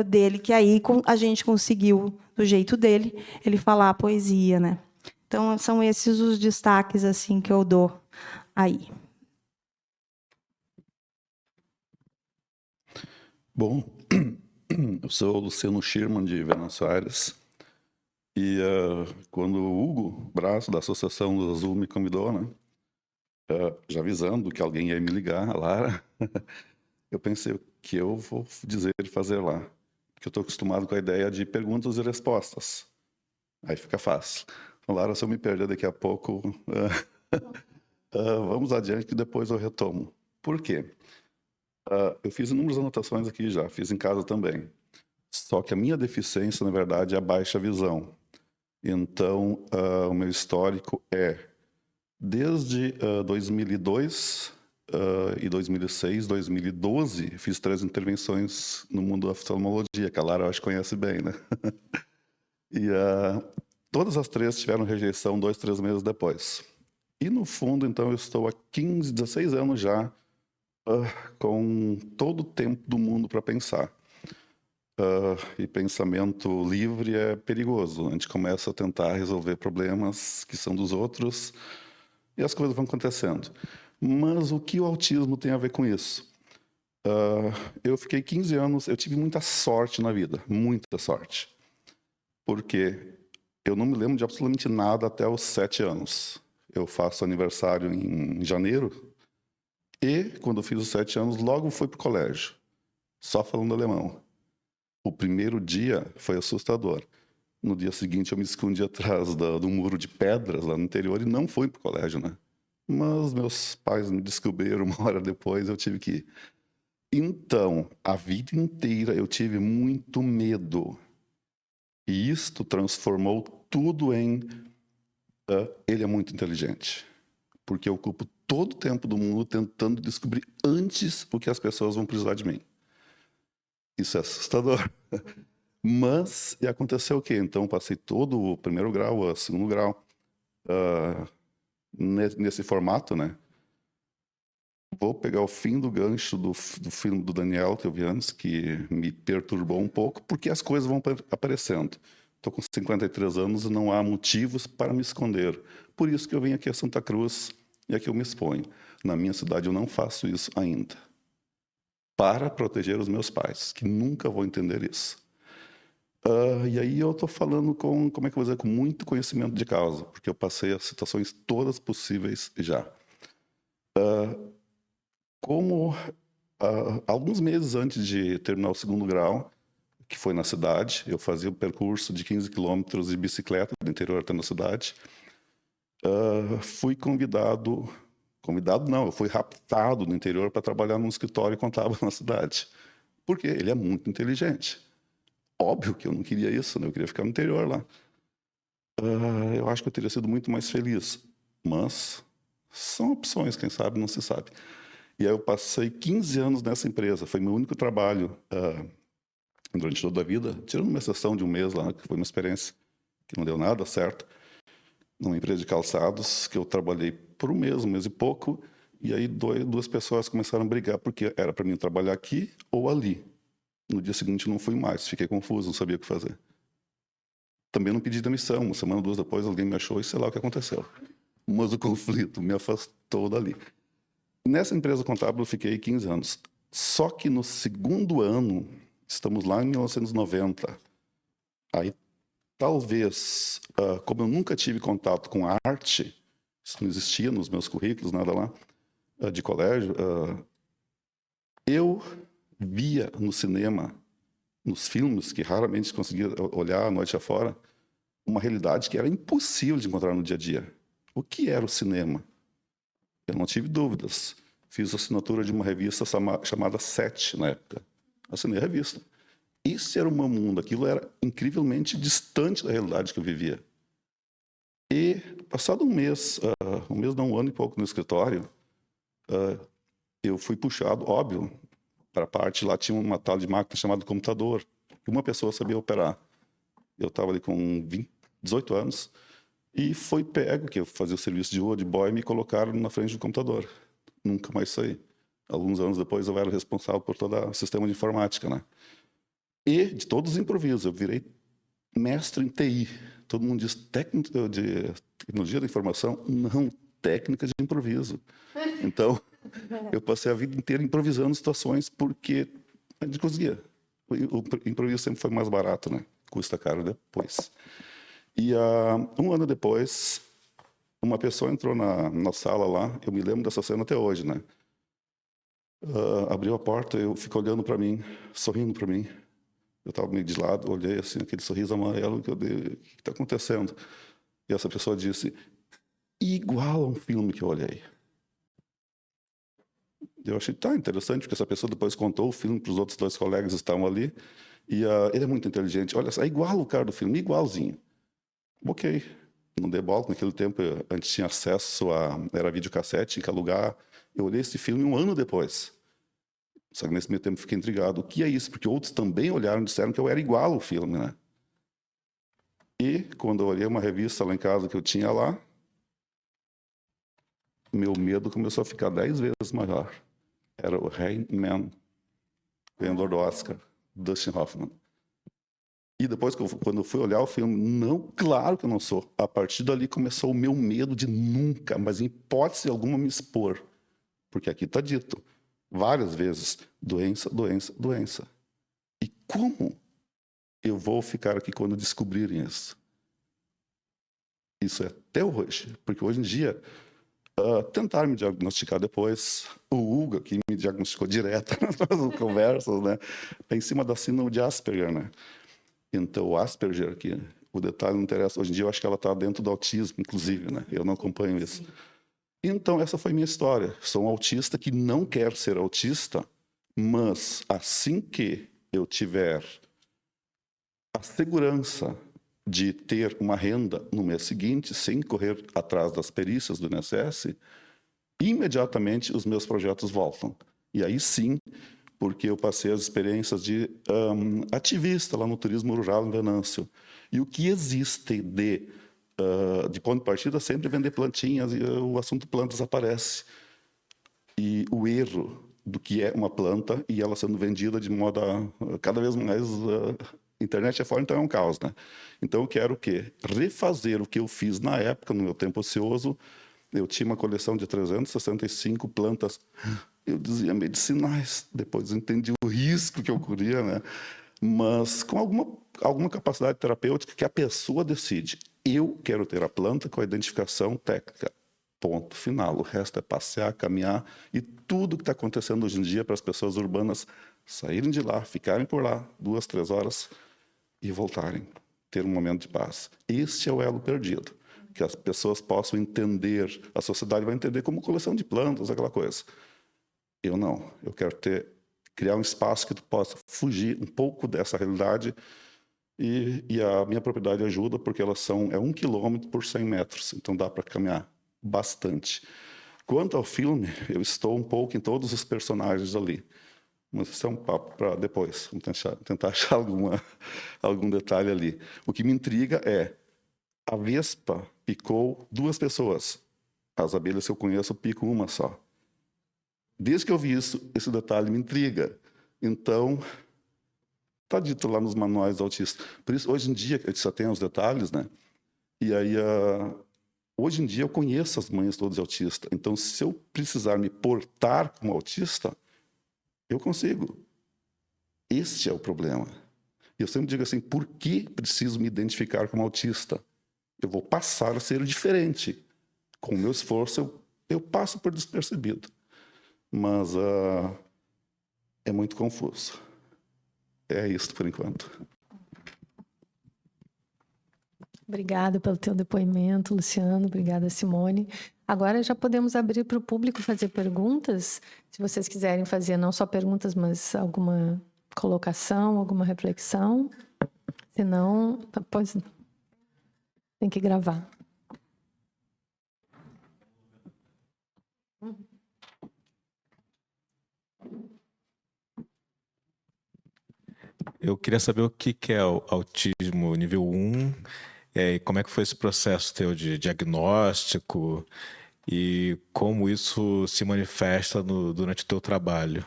Speaker 4: dele, que aí a gente conseguiu, do jeito dele, ele falar a poesia, né? Então, são esses os destaques assim que eu dou aí.
Speaker 5: Bom, eu sou o Luciano Schirman, de Venâncio Aires. E quando o Hugo Braço, da Associação do Azul, me convidou, né, já avisando que alguém ia me ligar, a Lara, eu pensei, o que eu vou dizer e fazer lá? Porque eu estou acostumado com a ideia de perguntas e respostas. Aí fica fácil. Então, Lara, se eu me perder daqui a pouco, vamos adiante que depois eu retomo. Por quê? Eu fiz inúmeras anotações aqui já, fiz em casa também. Só que a minha deficiência, na verdade, é a baixa visão. Então, o meu histórico é, desde 2002 e 2006, 2012, fiz 3 intervenções no mundo da oftalmologia, que a Lara, eu acho que conhece bem, né? E todas as 3 tiveram rejeição 2, 3 meses depois. E, no fundo, então, eu estou há 15, 16 anos já com todo o tempo do mundo para pensar. e pensamento livre é perigoso. A gente começa a tentar resolver problemas que são dos outros e as coisas vão acontecendo. Mas o que o autismo tem a ver com isso? Eu fiquei 15 anos, eu tive muita sorte na vida, muita sorte. Porque eu não me lembro de absolutamente nada até os 7 anos. Eu faço aniversário em janeiro e, quando eu fiz os 7 anos, logo fui para o colégio, só falando alemão. O primeiro dia foi assustador. No dia seguinte, eu me escondi atrás do muro de pedras lá no interior e não fui para o colégio, né? Mas meus pais me descobriram uma hora depois, eu tive que ir. Então, a vida inteira eu tive muito medo. E isto transformou tudo em... ele é muito inteligente. Porque eu ocupo todo o tempo do mundo tentando descobrir antes o que as pessoas vão precisar de mim. Isso é assustador. Mas, e aconteceu o quê? Então, passei todo o primeiro grau, o segundo grau, nesse formato, né? Vou pegar o fim do gancho do filme do Daniel, que eu vi antes, que me perturbou um pouco, porque as coisas vão aparecendo. Estou com 53 anos e não há motivos para me esconder. Por isso que eu venho aqui a Santa Cruz e aqui eu me exponho. Na minha cidade eu não faço isso ainda. Para proteger os meus pais, que nunca vão entender isso. E aí eu estou falando com, como é que eu vou dizer, com muito conhecimento de causa, porque eu passei as situações todas possíveis já. Alguns meses antes de terminar o segundo grau, que foi na cidade, eu fazia o percurso de 15 quilômetros de bicicleta do interior até na cidade. Fui convidado não, eu fui raptado no interior para trabalhar num escritório contábil na cidade. Porque ele é muito inteligente. Óbvio que eu não queria isso, né? Eu queria ficar no interior lá. Eu acho que eu teria sido muito mais feliz. Mas são opções, quem sabe não se sabe. E aí eu passei 15 anos nessa empresa. Foi meu único trabalho durante toda a vida, tirando uma exceção de um mês lá, que foi uma experiência que não deu nada certo, numa empresa de calçados, que eu trabalhei por um mês e pouco, e aí duas pessoas começaram a brigar, porque era para mim trabalhar aqui ou ali. No dia seguinte não fui mais, fiquei confuso, não sabia o que fazer. Também não pedi demissão, uma semana ou duas depois alguém me achou e sei lá o que aconteceu. Mas o conflito me afastou dali. Nessa empresa contábil eu fiquei 15 anos. Só que no segundo ano, estamos lá em 1990, aí talvez, como eu nunca tive contato com arte, isso não existia nos meus currículos, nada lá, de colégio, eu via no cinema, nos filmes, que raramente conseguia olhar a noite afora, uma realidade que era impossível de encontrar no dia a dia. O que era o cinema? Eu não tive dúvidas. Fiz assinatura de uma revista chamada Sete, na época. Assinei a revista. Isso era o meu mundo, aquilo era incrivelmente distante da realidade que eu vivia. E, passado um ano e pouco no escritório, eu fui puxado, óbvio, para a parte, lá tinha uma tal de máquina chamada computador, que uma pessoa sabia operar. Eu estava ali com 18 anos, e foi pego, que eu fazia o serviço de rua, de boy, e me colocaram na frente do computador. Nunca mais saí. Alguns anos depois eu era responsável por todo o sistema de informática, né? E de todos os improvisos, eu virei mestre em TI. Todo mundo diz técnica de tecnologia da informação, não, técnica de improviso. Então, eu passei a vida inteira improvisando situações porque a gente conseguia. O improviso sempre foi mais barato, né? Custa caro depois. E um ano depois, uma pessoa entrou na sala lá, eu me lembro dessa cena até hoje, né? Abriu a porta, eu fico olhando para mim, sorrindo para mim. Eu estava meio de lado, olhei assim, aquele sorriso amarelo, que eu dei, o que está acontecendo? E essa pessoa disse, igual a um filme que eu olhei. Eu achei interessante, porque essa pessoa depois contou o filme para os outros 2 colegas que estavam ali, e ele é muito inteligente. Olha, é igual o cara do filme, igualzinho. Ok, não dei bola, naquele tempo a gente tinha acesso era videocassete, tinha que alugar. Eu olhei esse filme um ano depois. Só que nesse meio tempo fiquei intrigado. O que é isso? Porque outros também olharam e disseram que eu era igual ao filme, né? E quando eu olhei uma revista lá em casa que eu tinha lá, meu medo começou a ficar 10 vezes maior. Era o Rain Man, ganhador do Oscar, Dustin Hoffman. E depois, quando eu fui olhar o filme, não, claro que eu não sou. A partir dali começou o meu medo de nunca, mas em hipótese alguma, me expor. Porque aqui está dito várias vezes, doença, doença, doença. E como eu vou ficar aqui quando descobrirem isso? Isso é até hoje, porque hoje em dia, tentaram me diagnosticar depois, o Hugo, que me diagnosticou direto nas conversas, né? É em cima da síndrome de Asperger, né? Então, o Asperger aqui, o detalhe não interessa. Hoje em dia, eu acho que ela está dentro do autismo, inclusive, né? Eu não acompanho isso. Então, essa foi minha história. Sou um autista que não quer ser autista, mas assim que eu tiver a segurança de ter uma renda no mês seguinte, sem correr atrás das perícias do INSS, imediatamente os meus projetos voltam. E aí sim, porque eu passei as experiências de ativista lá no turismo rural em Venâncio. E o que existe de ponto de partida sempre vender plantinhas, e o assunto plantas aparece. E o erro do que é uma planta e ela sendo vendida de modo cada vez mais... internet é fora, então é um caos, né? Então eu quero o quê? Refazer o que eu fiz na época, no meu tempo ocioso. Eu tinha uma coleção de 365 plantas, eu dizia medicinais, depois eu entendi o risco que eu corria, né? Mas com alguma capacidade terapêutica que a pessoa decide. Eu quero ter a planta com a identificação técnica. Ponto final. O resto é passear, caminhar e tudo que está acontecendo hoje em dia para as pessoas urbanas saírem de lá, ficarem por lá 2, 3 horas e voltarem, ter um momento de paz. Este é o elo perdido, que as pessoas possam entender, a sociedade vai entender como coleção de plantas, aquela coisa. Eu não, eu quero criar um espaço que tu possa fugir um pouco dessa realidade e a minha propriedade ajuda, porque elas é 1 quilômetro por 100 metros, então dá para caminhar bastante. Quanto ao filme, eu estou um pouco em todos os personagens ali. Mas isso é um papo para depois. Vamos tentar achar algum detalhe ali. O que me intriga é a vespa picou 2 pessoas. As abelhas que eu conheço picam uma só. Desde que eu vi isso, esse detalhe me intriga. Então, está dito lá nos manuais do autista. Por isso, hoje em dia, a gente só tem os detalhes, né? E aí, hoje em dia, eu conheço as mães todas de autista. Então, se eu precisar me portar como autista, eu consigo. Este é o problema. Eu sempre digo assim, por que preciso me identificar como autista? Eu vou passar a ser diferente. Com o meu esforço, eu passo por despercebido. Mas é muito confuso. É isso por enquanto.
Speaker 1: Obrigada pelo teu depoimento, Luciano. Obrigada, Simone. Agora já podemos abrir para o público fazer perguntas. Se vocês quiserem fazer não só perguntas, mas alguma colocação, alguma reflexão. Se não, tem que gravar.
Speaker 6: Eu queria saber o que é o autismo nível 1, e como é que foi esse processo teu de diagnóstico e como isso se manifesta durante o teu trabalho.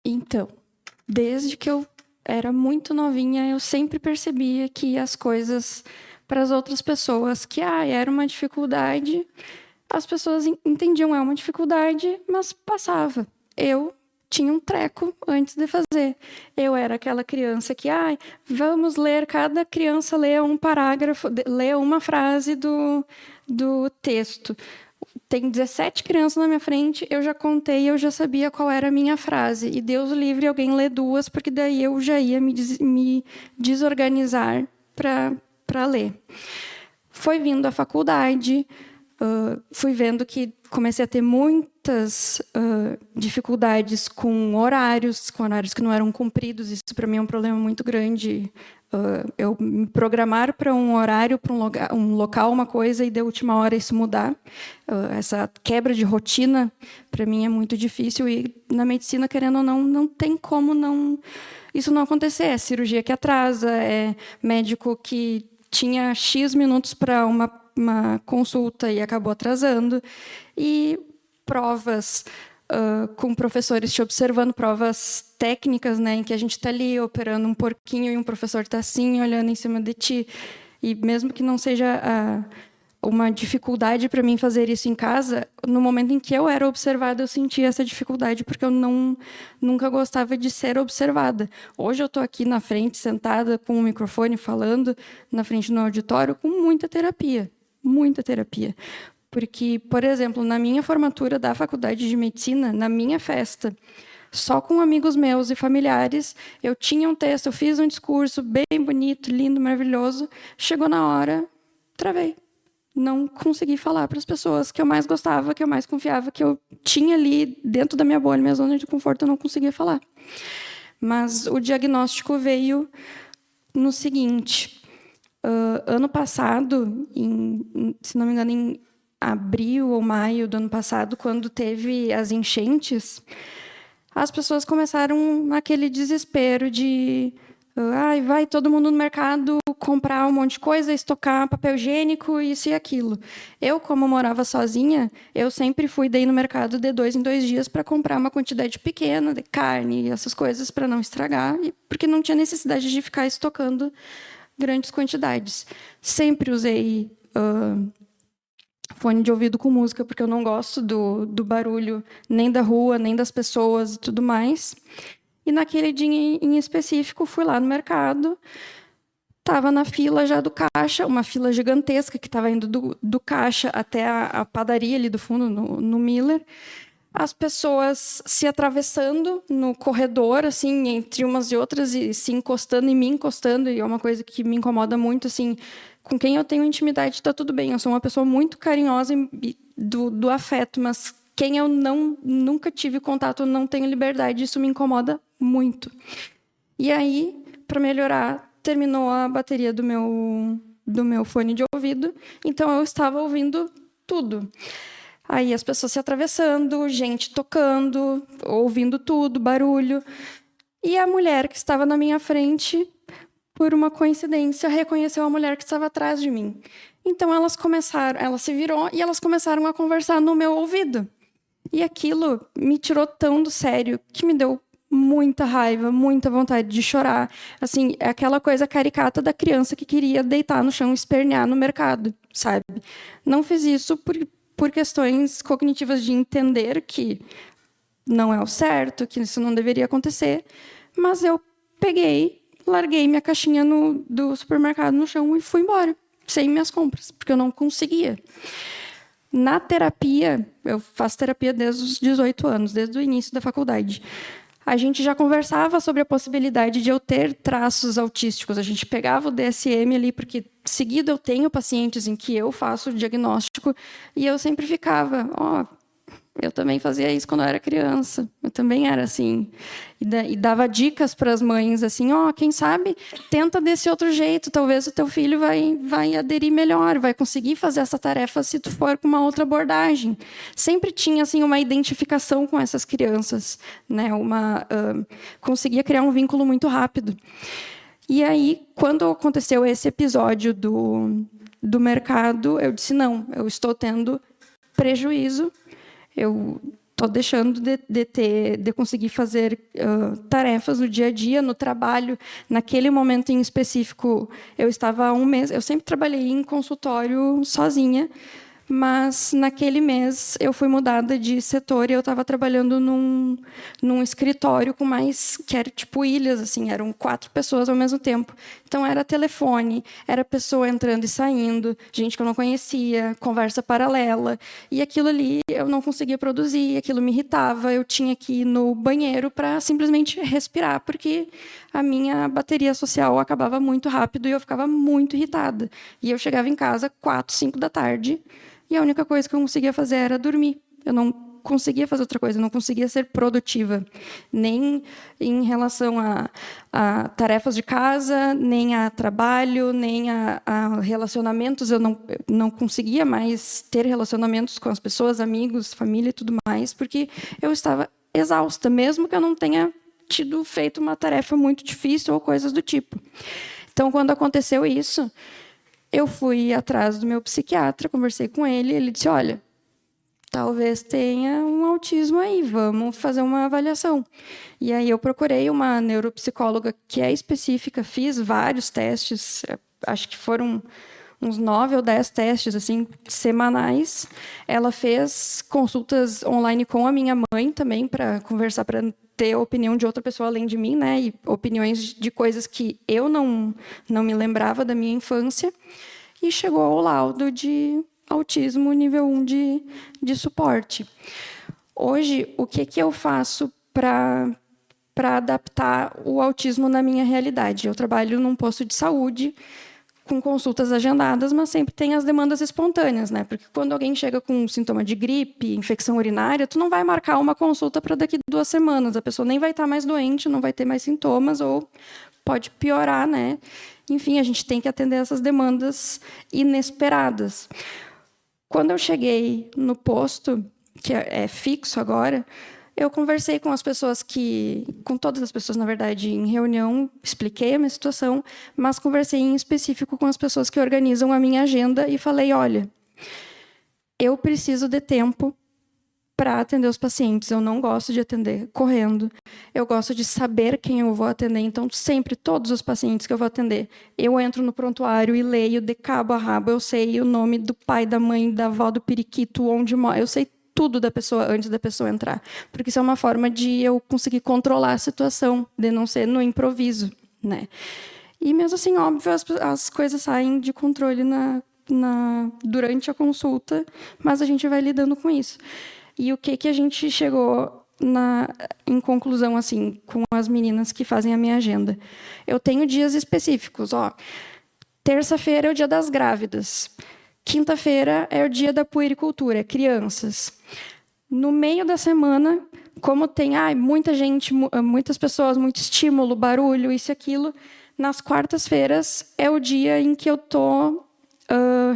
Speaker 3: Então, desde que eu era muito novinha, eu sempre percebia que as coisas para as outras pessoas, que era uma dificuldade, as pessoas entendiam, é uma dificuldade, mas passava. Eu tinha um treco antes de fazer. Eu era aquela criança que, vamos ler, cada criança lê um parágrafo, lê uma frase do texto. Tem 17 crianças na minha frente, eu já contei, eu já sabia qual era a minha frase. E Deus o livre, alguém lê 2, porque daí eu já ia me desorganizar para ler. Foi vindo a faculdade, fui vendo que comecei a ter muitas dificuldades com horários que não eram cumpridos. Isso, para mim, é um problema muito grande. Eu me programar para um horário, para um local, uma coisa, e de última hora isso mudar. Essa quebra de rotina, para mim, é muito difícil. E na medicina, querendo ou não tem como isso não acontecer. É cirurgia que atrasa, é médico que tinha X minutos para uma consulta e acabou atrasando. E provas com professores te observando, provas técnicas, né, em que a gente está ali operando um porquinho e um professor está assim, olhando em cima de ti. E mesmo que não seja uma dificuldade para mim fazer isso em casa, no momento em que eu era observada, eu sentia essa dificuldade, porque eu nunca gostava de ser observada. Hoje eu estou aqui na frente, sentada com o microfone, falando na frente do auditório, com muita terapia. Muita terapia. Porque, por exemplo, na minha formatura da faculdade de medicina, na minha festa, só com amigos meus e familiares, eu tinha um texto, eu fiz um discurso bem bonito, lindo, maravilhoso. Chegou na hora, travei. Não consegui falar para as pessoas que eu mais gostava, que eu mais confiava, que eu tinha ali dentro da minha bolha, minha zona de conforto, eu não conseguia falar. Mas o diagnóstico veio no seguinte: ano passado, se não me engano, em abril ou maio do ano passado, quando teve as enchentes, as pessoas começaram naquele desespero de vai todo mundo no mercado comprar um monte de coisa, estocar papel higiênico, isso e aquilo. Eu, como morava sozinha, eu sempre fui daí no mercado de 2 em 2 dias para comprar uma quantidade pequena de carne e essas coisas para não estragar, porque não tinha necessidade de ficar estocando grandes quantidades. Sempre usei fone de ouvido com música, porque eu não gosto do barulho nem da rua, nem das pessoas e tudo mais. E naquele dia em específico, fui lá no mercado, estava na fila já do caixa, uma fila gigantesca que estava indo do caixa até a padaria ali do fundo, no Miller. As pessoas se atravessando no corredor, assim, entre umas e outras, e se encostando e me encostando, e é uma coisa que me incomoda muito, assim, com quem eu tenho intimidade está tudo bem, eu sou uma pessoa muito carinhosa do afeto, mas quem eu nunca tive contato, eu não tenho liberdade, isso me incomoda muito. E aí, para melhorar, terminou a bateria do meu fone de ouvido, então eu estava ouvindo tudo. Aí as pessoas se atravessando, gente tocando, ouvindo tudo, barulho. E a mulher que estava na minha frente, por uma coincidência, reconheceu a mulher que estava atrás de mim. Então ela se virou e elas começaram a conversar no meu ouvido. E aquilo me tirou tão do sério que me deu muita raiva, muita vontade de chorar. Assim, é aquela coisa caricata da criança que queria deitar no chão e espernear no mercado, sabe? Não fiz isso por questões cognitivas de entender que não é o certo, que isso não deveria acontecer, mas eu peguei, larguei minha caixinha do supermercado no chão e fui embora, sem minhas compras, porque eu não conseguia. Na terapia, eu faço terapia desde os 18 anos, desde o início da faculdade. A gente já conversava sobre a possibilidade de eu ter traços autísticos. A gente pegava o DSM ali, porque seguido eu tenho pacientes em que eu faço o diagnóstico, e eu sempre ficava, eu também fazia isso quando eu era criança. Eu também era assim. E dava dicas para as mães, assim, quem sabe, tenta desse outro jeito. Talvez o teu filho vai aderir melhor, vai conseguir fazer essa tarefa se tu for com uma outra abordagem. Sempre tinha, assim, uma identificação com essas crianças, né? Conseguia criar um vínculo muito rápido. E aí, quando aconteceu esse episódio do mercado, eu disse, não, eu estou tendo prejuízo. Eu estou deixando de conseguir fazer tarefas no dia a dia, no trabalho. Naquele momento em específico, eu estava há 1 mês. Eu sempre trabalhei em consultório sozinha, mas naquele mês eu fui mudada de setor e eu estava trabalhando num escritório com que era tipo ilhas, assim, eram 4 pessoas ao mesmo tempo. Então era telefone, era pessoa entrando e saindo, gente que eu não conhecia, conversa paralela, e aquilo ali eu não conseguia produzir, aquilo me irritava, eu tinha que ir no banheiro para simplesmente respirar, porque a minha bateria social acabava muito rápido e eu ficava muito irritada. E eu chegava em casa 4, 5 da tarde, e a única coisa que eu conseguia fazer era dormir. Eu não conseguia fazer outra coisa, eu não conseguia ser produtiva, nem em relação a tarefas de casa, nem a trabalho, nem a relacionamentos. Eu não conseguia mais ter relacionamentos com as pessoas, amigos, família e tudo mais, porque eu estava exausta, mesmo que eu não tenha feito uma tarefa muito difícil ou coisas do tipo. Então, quando aconteceu isso, eu fui atrás do meu psiquiatra, conversei com ele, ele disse, olha, talvez tenha um autismo aí, vamos fazer uma avaliação. E aí eu procurei uma neuropsicóloga que é específica, fiz vários testes, acho que foram uns 9 ou 10 testes assim, semanais. Ela fez consultas online com a minha mãe também, para conversar, para ter a opinião de outra pessoa além de mim, né? E opiniões de coisas que eu não me lembrava da minha infância. E chegou ao laudo de autismo nível 1 de suporte. Hoje, o que eu faço para adaptar o autismo na minha realidade? Eu trabalho num posto de saúde, com consultas agendadas, mas sempre tem as demandas espontâneas, né? Porque quando alguém chega com um sintoma de gripe, infecção urinária, tu não vai marcar uma consulta para daqui 2 semanas. A pessoa nem vai estar mais doente, não vai ter mais sintomas, ou pode piorar, né? Enfim, a gente tem que atender essas demandas inesperadas. Quando eu cheguei no posto, que é fixo agora, eu conversei com as pessoas com todas as pessoas, na verdade, em reunião, expliquei a minha situação, mas conversei em específico com as pessoas que organizam a minha agenda e falei, olha, eu preciso de tempo para atender os pacientes, eu não gosto de atender correndo, eu gosto de saber quem eu vou atender, então sempre, todos os pacientes que eu vou atender, eu entro no prontuário e leio de cabo a rabo, eu sei o nome do pai, da mãe, da avó, do periquito, onde mora, eu sei tudo da pessoa antes da pessoa entrar, porque isso é uma forma de eu conseguir controlar a situação, de não ser no improviso, né? E mesmo assim, óbvio, as coisas saem de controle durante a consulta, mas a gente vai lidando com isso. E o que a gente chegou em conclusão, assim, com as meninas que fazem a minha agenda? Eu tenho dias específicos, terça-feira é o dia das grávidas, quinta-feira é o dia da puericultura, crianças. No meio da semana, como tem muita gente, muitas pessoas, muito estímulo, barulho, isso e aquilo, nas quartas-feiras é o dia em que eu estou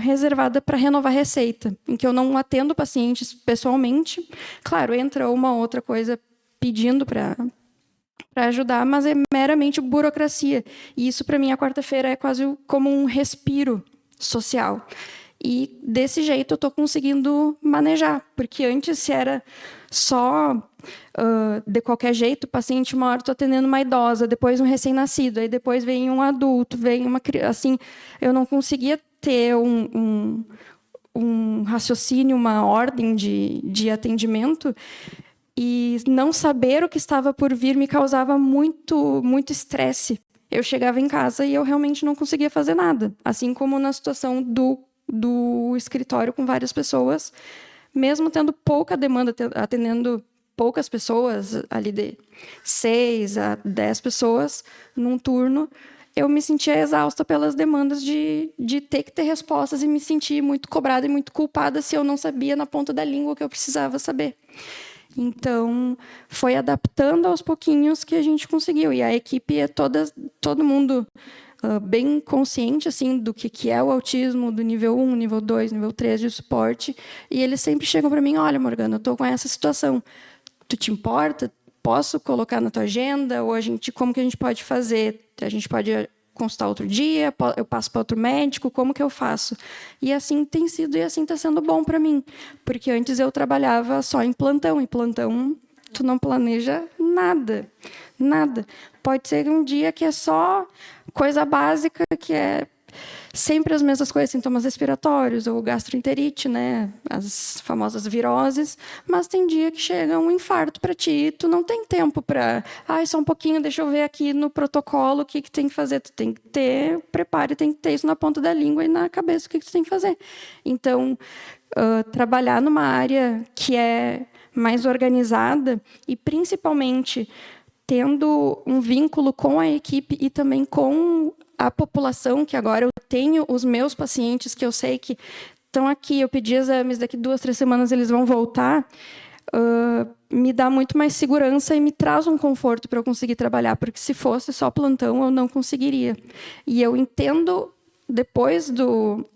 Speaker 3: reservada para renovar receita, em que eu não atendo pacientes pessoalmente. Claro, entra uma outra coisa pedindo para ajudar, mas é meramente burocracia. E isso, para mim, a quarta-feira é quase como um respiro social. E desse jeito eu estou conseguindo manejar, porque antes se era só de qualquer jeito, o paciente uma hora estou atendendo uma idosa, depois um recém-nascido, aí depois vem um adulto, vem uma criança, assim, eu não conseguia ter um raciocínio, uma ordem de atendimento, e não saber o que estava por vir me causava muito estresse. Eu chegava em casa e eu realmente não conseguia fazer nada, assim como na situação do escritório com várias pessoas, mesmo tendo pouca demanda, atendendo poucas pessoas, ali de 6 a 10 pessoas num turno, eu me sentia exausta pelas demandas de ter que ter respostas e me sentir muito cobrada e muito culpada se eu não sabia na ponta da língua o que eu precisava saber. Então, foi adaptando aos pouquinhos que a gente conseguiu. E a equipe é todo mundo bem consciente assim, do que é o autismo, do nível 1, nível 2, nível 3 de suporte. E eles sempre chegam para mim, olha, Morgana, eu estou com essa situação. Tu te importa? Posso colocar na tua agenda? Ou como que a gente pode fazer? A gente pode consultar outro dia? Eu passo para outro médico? Como que eu faço? E assim tem sido, e assim está sendo bom para mim. Porque antes eu trabalhava só em plantão. Em plantão, tu não planeja nada. Nada. Pode ser um dia que é só coisa básica, que é sempre as mesmas coisas, sintomas respiratórios ou gastroenterite, né? As famosas viroses. Mas tem dia que chega um infarto para ti e tu não tem tempo para... só um pouquinho, deixa eu ver aqui no protocolo o que tem que fazer. Tu tem que ter preparo, tem que ter isso na ponta da língua e na cabeça o que tu tem que fazer. Então, trabalhar numa área que é mais organizada e, principalmente, tendo um vínculo com a equipe e também com a população, que agora eu tenho os meus pacientes, que eu sei que estão aqui, eu pedi exames, daqui 2, 3 semanas eles vão voltar, me dá muito mais segurança e me traz um conforto para eu conseguir trabalhar, porque se fosse só plantão, eu não conseguiria. E eu entendo...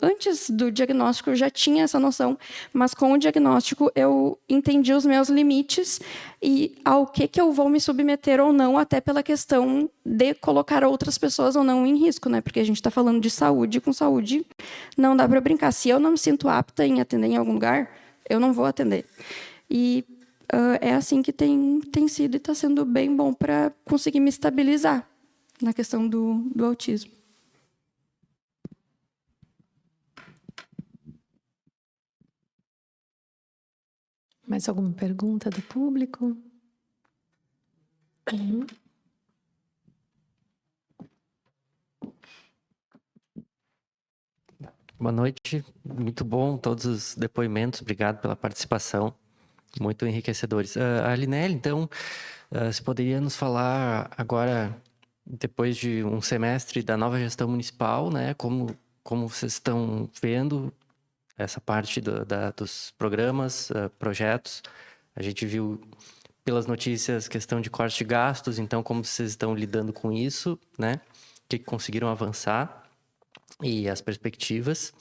Speaker 3: Antes do diagnóstico, eu já tinha essa noção, mas com o diagnóstico eu entendi os meus limites e ao que eu vou me submeter ou não, até pela questão de colocar outras pessoas ou não em risco, né? Porque a gente está falando de saúde, com saúde não dá para brincar. Se eu não me sinto apta em atender em algum lugar, eu não vou atender. E é assim que tem sido e está sendo bem bom para conseguir me estabilizar na questão do autismo.
Speaker 1: Mais alguma pergunta do público?
Speaker 7: Boa noite, muito bom todos os depoimentos, obrigado pela participação, muito enriquecedores. A Linelli, então, você poderia nos falar agora, depois de um semestre da nova gestão municipal, né, como vocês estão vendo essa parte dos programas, projetos? A gente viu pelas notícias questão de corte de gastos, então como vocês estão lidando com isso, né? O que conseguiram avançar e as perspectivas.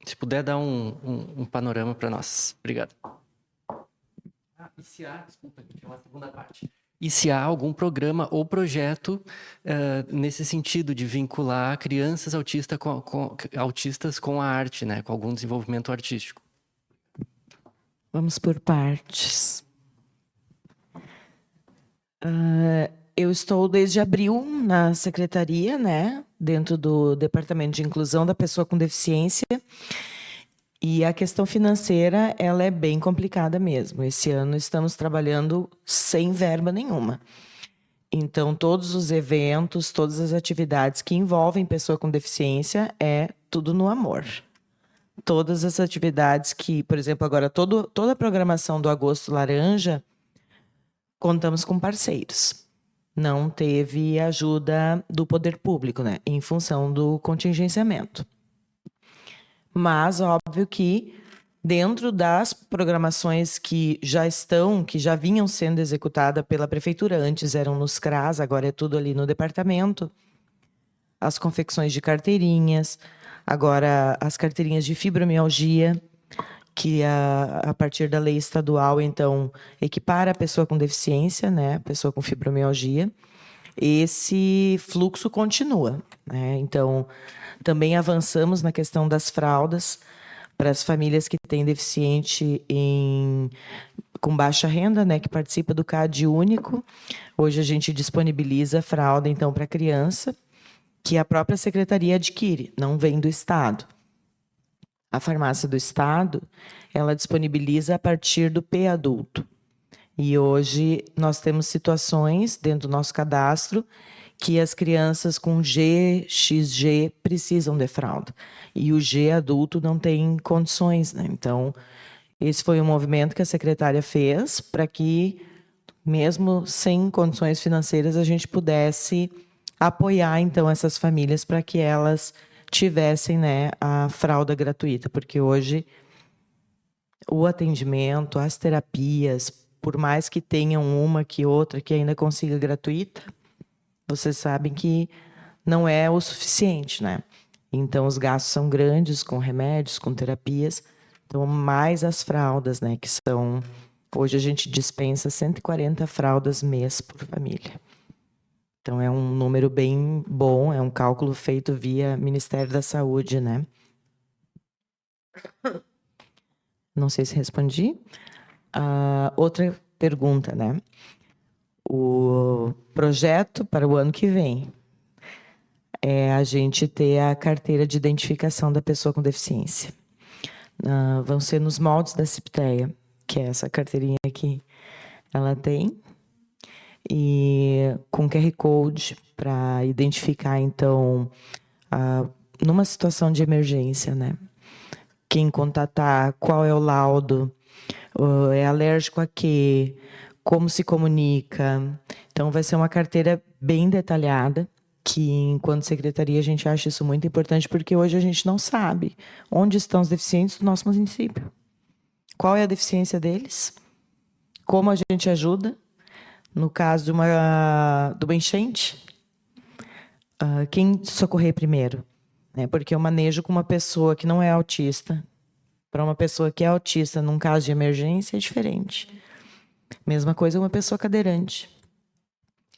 Speaker 7: Se puder dar um panorama para nós. Obrigado. E se há, desculpa, tem uma segunda parte. E se há algum programa ou projeto nesse sentido de vincular crianças autistas com a arte, né? Com algum desenvolvimento artístico?
Speaker 2: Vamos por partes. Eu estou desde abril na secretaria, né, dentro do Departamento de Inclusão da Pessoa com Deficiência, e a questão financeira, ela é bem complicada mesmo. Esse ano estamos trabalhando sem verba nenhuma. Então, todos os eventos, todas as atividades que envolvem pessoa com deficiência, é tudo no amor. Todas as atividades que, por exemplo, agora toda a programação do Agosto Laranja, contamos com parceiros. Não teve ajuda do poder público, né, em função do contingenciamento. Mas, óbvio que, dentro das programações que já vinham sendo executadas pela prefeitura, antes eram nos CRAS, agora é tudo ali no departamento, as confecções de carteirinhas, agora as carteirinhas de fibromialgia, que a partir da lei estadual, então, equipara a pessoa com deficiência, né, a pessoa com fibromialgia. Esse fluxo continua, né? Então, também avançamos na questão das fraldas para as famílias que têm deficiente com baixa renda, né, que participa do CAD único. Hoje a gente disponibiliza fralda, então, para criança, que a própria secretaria adquire, não vem do Estado. A farmácia do Estado, ela disponibiliza a partir do P-adulto. E hoje nós temos situações dentro do nosso cadastro que as crianças com G, XG precisam de fralda. E o G adulto não tem condições, né? Então, esse foi um movimento que a secretária fez para que, mesmo sem condições financeiras, a gente pudesse apoiar, então, essas famílias para que elas tivessem, né, a fralda gratuita, porque hoje o atendimento, as terapias, por mais que tenham uma que outra que ainda consiga gratuita, vocês sabem que não é o suficiente, né? Então, os gastos são grandes com remédios, com terapias, então, mais as fraldas, né, que são... Hoje a gente dispensa 140 fraldas mês por família. Então, é um número bem bom, é um cálculo feito via Ministério da Saúde, né? Não sei se respondi. Outra pergunta, né? O projeto para o ano que vem é a gente ter a carteira de identificação da pessoa com deficiência. Vão ser nos moldes da CIPTEA, que é essa carteirinha que ela tem, e com QR Code para identificar, então, numa situação de emergência, né? Quem contatar, qual é o laudo, é alérgico a quê, como se comunica. Então, vai ser uma carteira bem detalhada, que, enquanto secretaria, a gente acha isso muito importante, porque hoje a gente não sabe onde estão os deficientes do nosso município. Qual é a deficiência deles? Como a gente ajuda? No caso de uma enchente, quem socorrer primeiro? Porque eu manejo com uma pessoa que não é autista, para uma pessoa que é autista, num caso de emergência, é diferente. Mesma coisa uma pessoa cadeirante.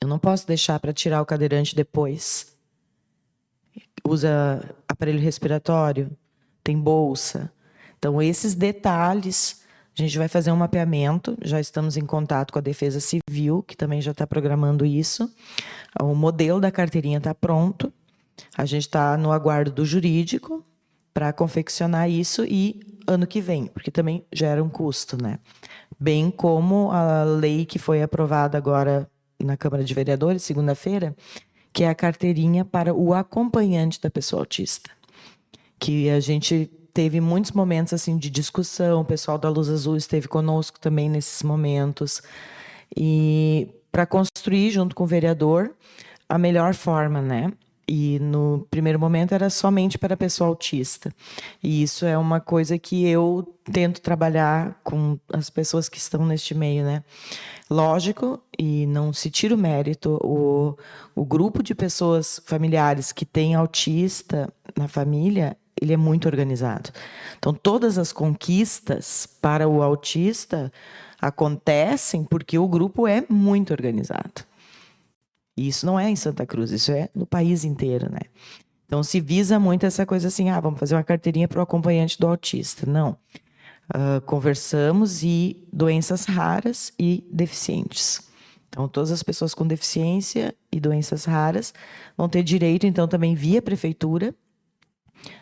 Speaker 2: Eu não posso deixar para tirar o cadeirante depois. Usa aparelho respiratório, tem bolsa. Então, esses detalhes, a gente vai fazer um mapeamento, já estamos em contato com a Defesa Civil, que também já está programando isso. O modelo da carteirinha está pronto, a gente está no aguardo do jurídico para confeccionar isso e ano que vem, porque também gera um custo, né? Bem como a lei que foi aprovada agora na Câmara de Vereadores, segunda-feira, que é a carteirinha para o acompanhante da pessoa autista. Que a gente teve muitos momentos assim de discussão, o pessoal da Luz Azul esteve conosco também nesses momentos, e para construir junto com o vereador a melhor forma, né? E no primeiro momento era somente para a pessoa autista. E isso é uma coisa que eu tento trabalhar com as pessoas que estão neste meio, né? Lógico, e não se tira o mérito, o grupo de pessoas familiares que tem autista na família, ele é muito organizado. Então, todas as conquistas para o autista acontecem porque o grupo é muito organizado. E isso não é em Santa Cruz, isso é no país inteiro, né? Então, se visa muito essa coisa assim, vamos fazer uma carteirinha para o acompanhante do autista. Não. Conversamos e doenças raras e deficientes. Então, todas as pessoas com deficiência e doenças raras vão ter direito, então, também via prefeitura,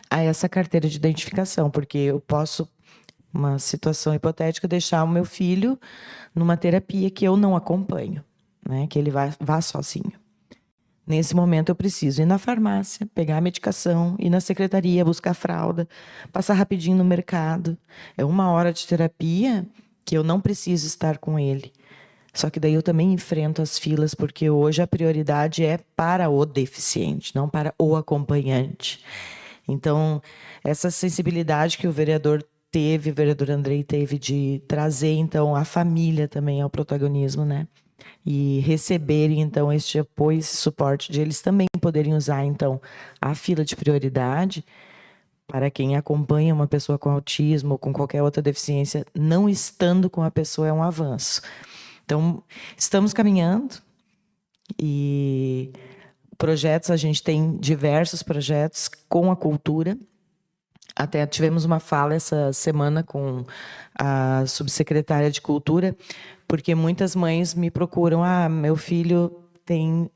Speaker 2: a essa carteira de identificação, porque eu posso, uma situação hipotética, deixar o meu filho numa terapia que eu não acompanho, né? Que ele vá sozinho. Nesse momento eu preciso ir na farmácia, pegar a medicação, ir na secretaria, buscar fralda, passar rapidinho no mercado. É 1 hora de terapia que eu não preciso estar com ele. Só que daí eu também enfrento as filas, porque hoje a prioridade é para o deficiente, não para o acompanhante. Então, essa sensibilidade que o vereador Andrei teve de trazer, então, a família também ao protagonismo, né? E receberem, então, este apoio, esse suporte de eles também poderem usar, então, a fila de prioridade para quem acompanha uma pessoa com autismo ou com qualquer outra deficiência, não estando com a pessoa é um avanço. Então, estamos caminhando e projetos, a gente tem diversos projetos com a cultura. Até tivemos uma fala essa semana com a subsecretária de Cultura, porque muitas mães me procuram, meu filho tem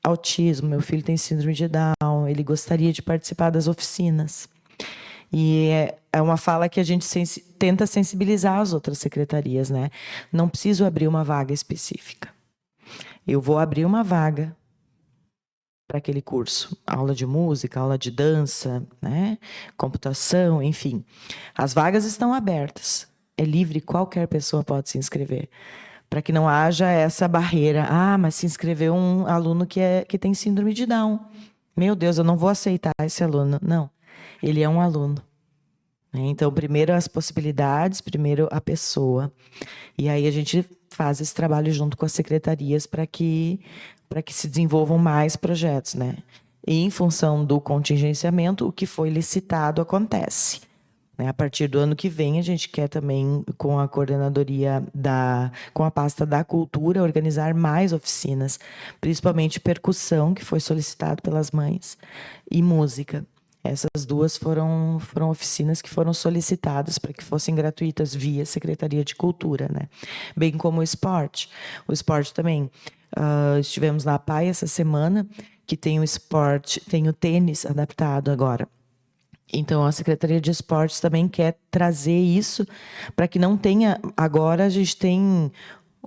Speaker 2: autismo, meu filho tem síndrome de Down, ele gostaria de participar das oficinas. E é uma fala que a gente tenta sensibilizar as outras secretarias, né? Não preciso abrir uma vaga específica. Eu vou abrir uma vaga para aquele curso, aula de música, aula de dança, né? Computação, enfim. As vagas estão abertas. É livre, qualquer pessoa pode se inscrever. Para que não haja essa barreira. Mas se inscreveu um aluno que tem síndrome de Down. Meu Deus, eu não vou aceitar esse aluno. Não, ele é um aluno. Então, primeiro as possibilidades, primeiro a pessoa. E aí a gente faz esse trabalho junto com as secretarias para que se desenvolvam mais projetos, né? E em função do contingenciamento, o que foi licitado acontece. A partir do ano que vem, a gente quer também, com a coordenadoria com a pasta da cultura, organizar mais oficinas, principalmente percussão, que foi solicitado pelas mães, e música. Essas duas foram oficinas que foram solicitadas para que fossem gratuitas via Secretaria de Cultura, né? Bem como o esporte. O esporte também. Estivemos na PAI essa semana, que tem o esporte, tem o tênis adaptado agora. Então, a Secretaria de Esportes também quer trazer isso para que não tenha... Agora, a gente tem,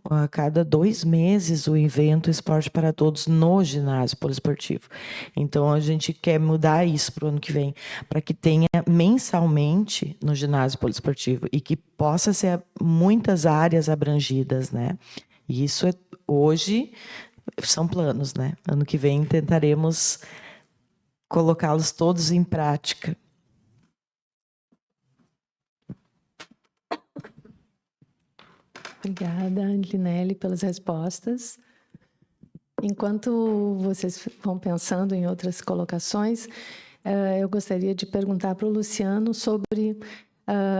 Speaker 2: a cada 2 meses, o evento Esporte para Todos no ginásio poliesportivo. Então, a gente quer mudar isso para o ano que vem, para que tenha mensalmente no ginásio poliesportivo e que possa ser muitas áreas abrangidas, né? E isso hoje são planos, né? Ano que vem tentaremos colocá-los todos em prática.
Speaker 1: Obrigada, Linelli, pelas respostas. Enquanto vocês vão pensando em outras colocações, eu gostaria de perguntar para o Luciano sobre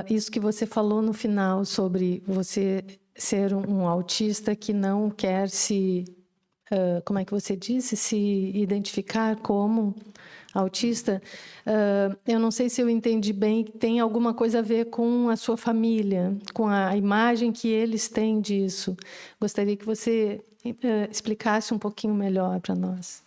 Speaker 1: isso que você falou no final, sobre você ser um autista que não quer como é que você disse? Se identificar como autista, eu não sei se eu entendi bem, tem alguma coisa a ver com a sua família, com a imagem que eles têm disso. Gostaria que você explicasse um pouquinho melhor para nós.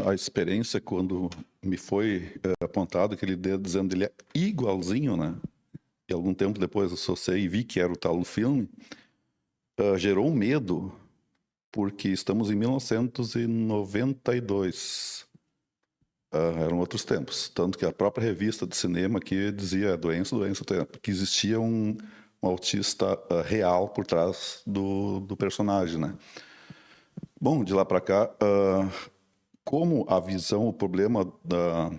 Speaker 5: A experiência, quando me foi apontado aquele dedo dizendo que ele é igualzinho, né? E algum tempo depois associei e vi que era o tal do filme, gerou um medo, porque estamos em 1992. Eram outros tempos. Tanto que a própria revista de cinema que dizia doença, que existia um autista real por trás do personagem, né? Bom, de lá para cá, como a visão, o problema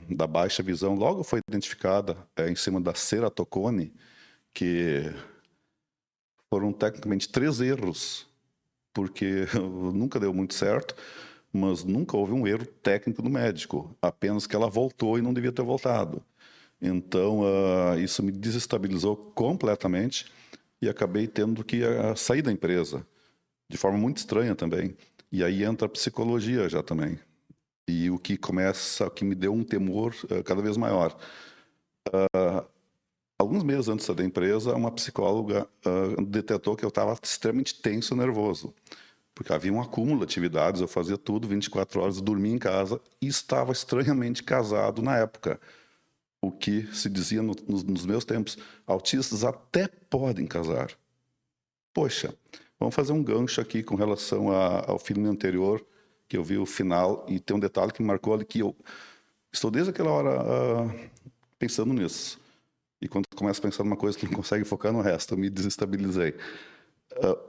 Speaker 5: da baixa visão logo foi identificada em cima da ceratocone, que foram tecnicamente 3 erros, porque nunca deu muito certo, mas nunca houve um erro técnico do médico, apenas que ela voltou e não devia ter voltado. Então, isso me desestabilizou completamente e acabei tendo que sair da empresa, de forma muito estranha também. E aí entra a psicologia já também. E o que me deu um temor cada vez maior. Alguns meses antes da empresa, uma psicóloga detectou que eu estava extremamente tenso e nervoso, porque havia um acúmulo de atividades, eu fazia tudo 24 horas, dormia em casa e estava estranhamente casado na época. O que se dizia nos meus tempos, autistas até podem casar. Poxa, vamos fazer um gancho aqui com relação ao filme anterior, que eu vi o final, e tem um detalhe que me marcou ali, que eu estou desde aquela hora pensando nisso. E quando começa a pensar numa coisa que não consegue focar no resto, eu me desestabilizei.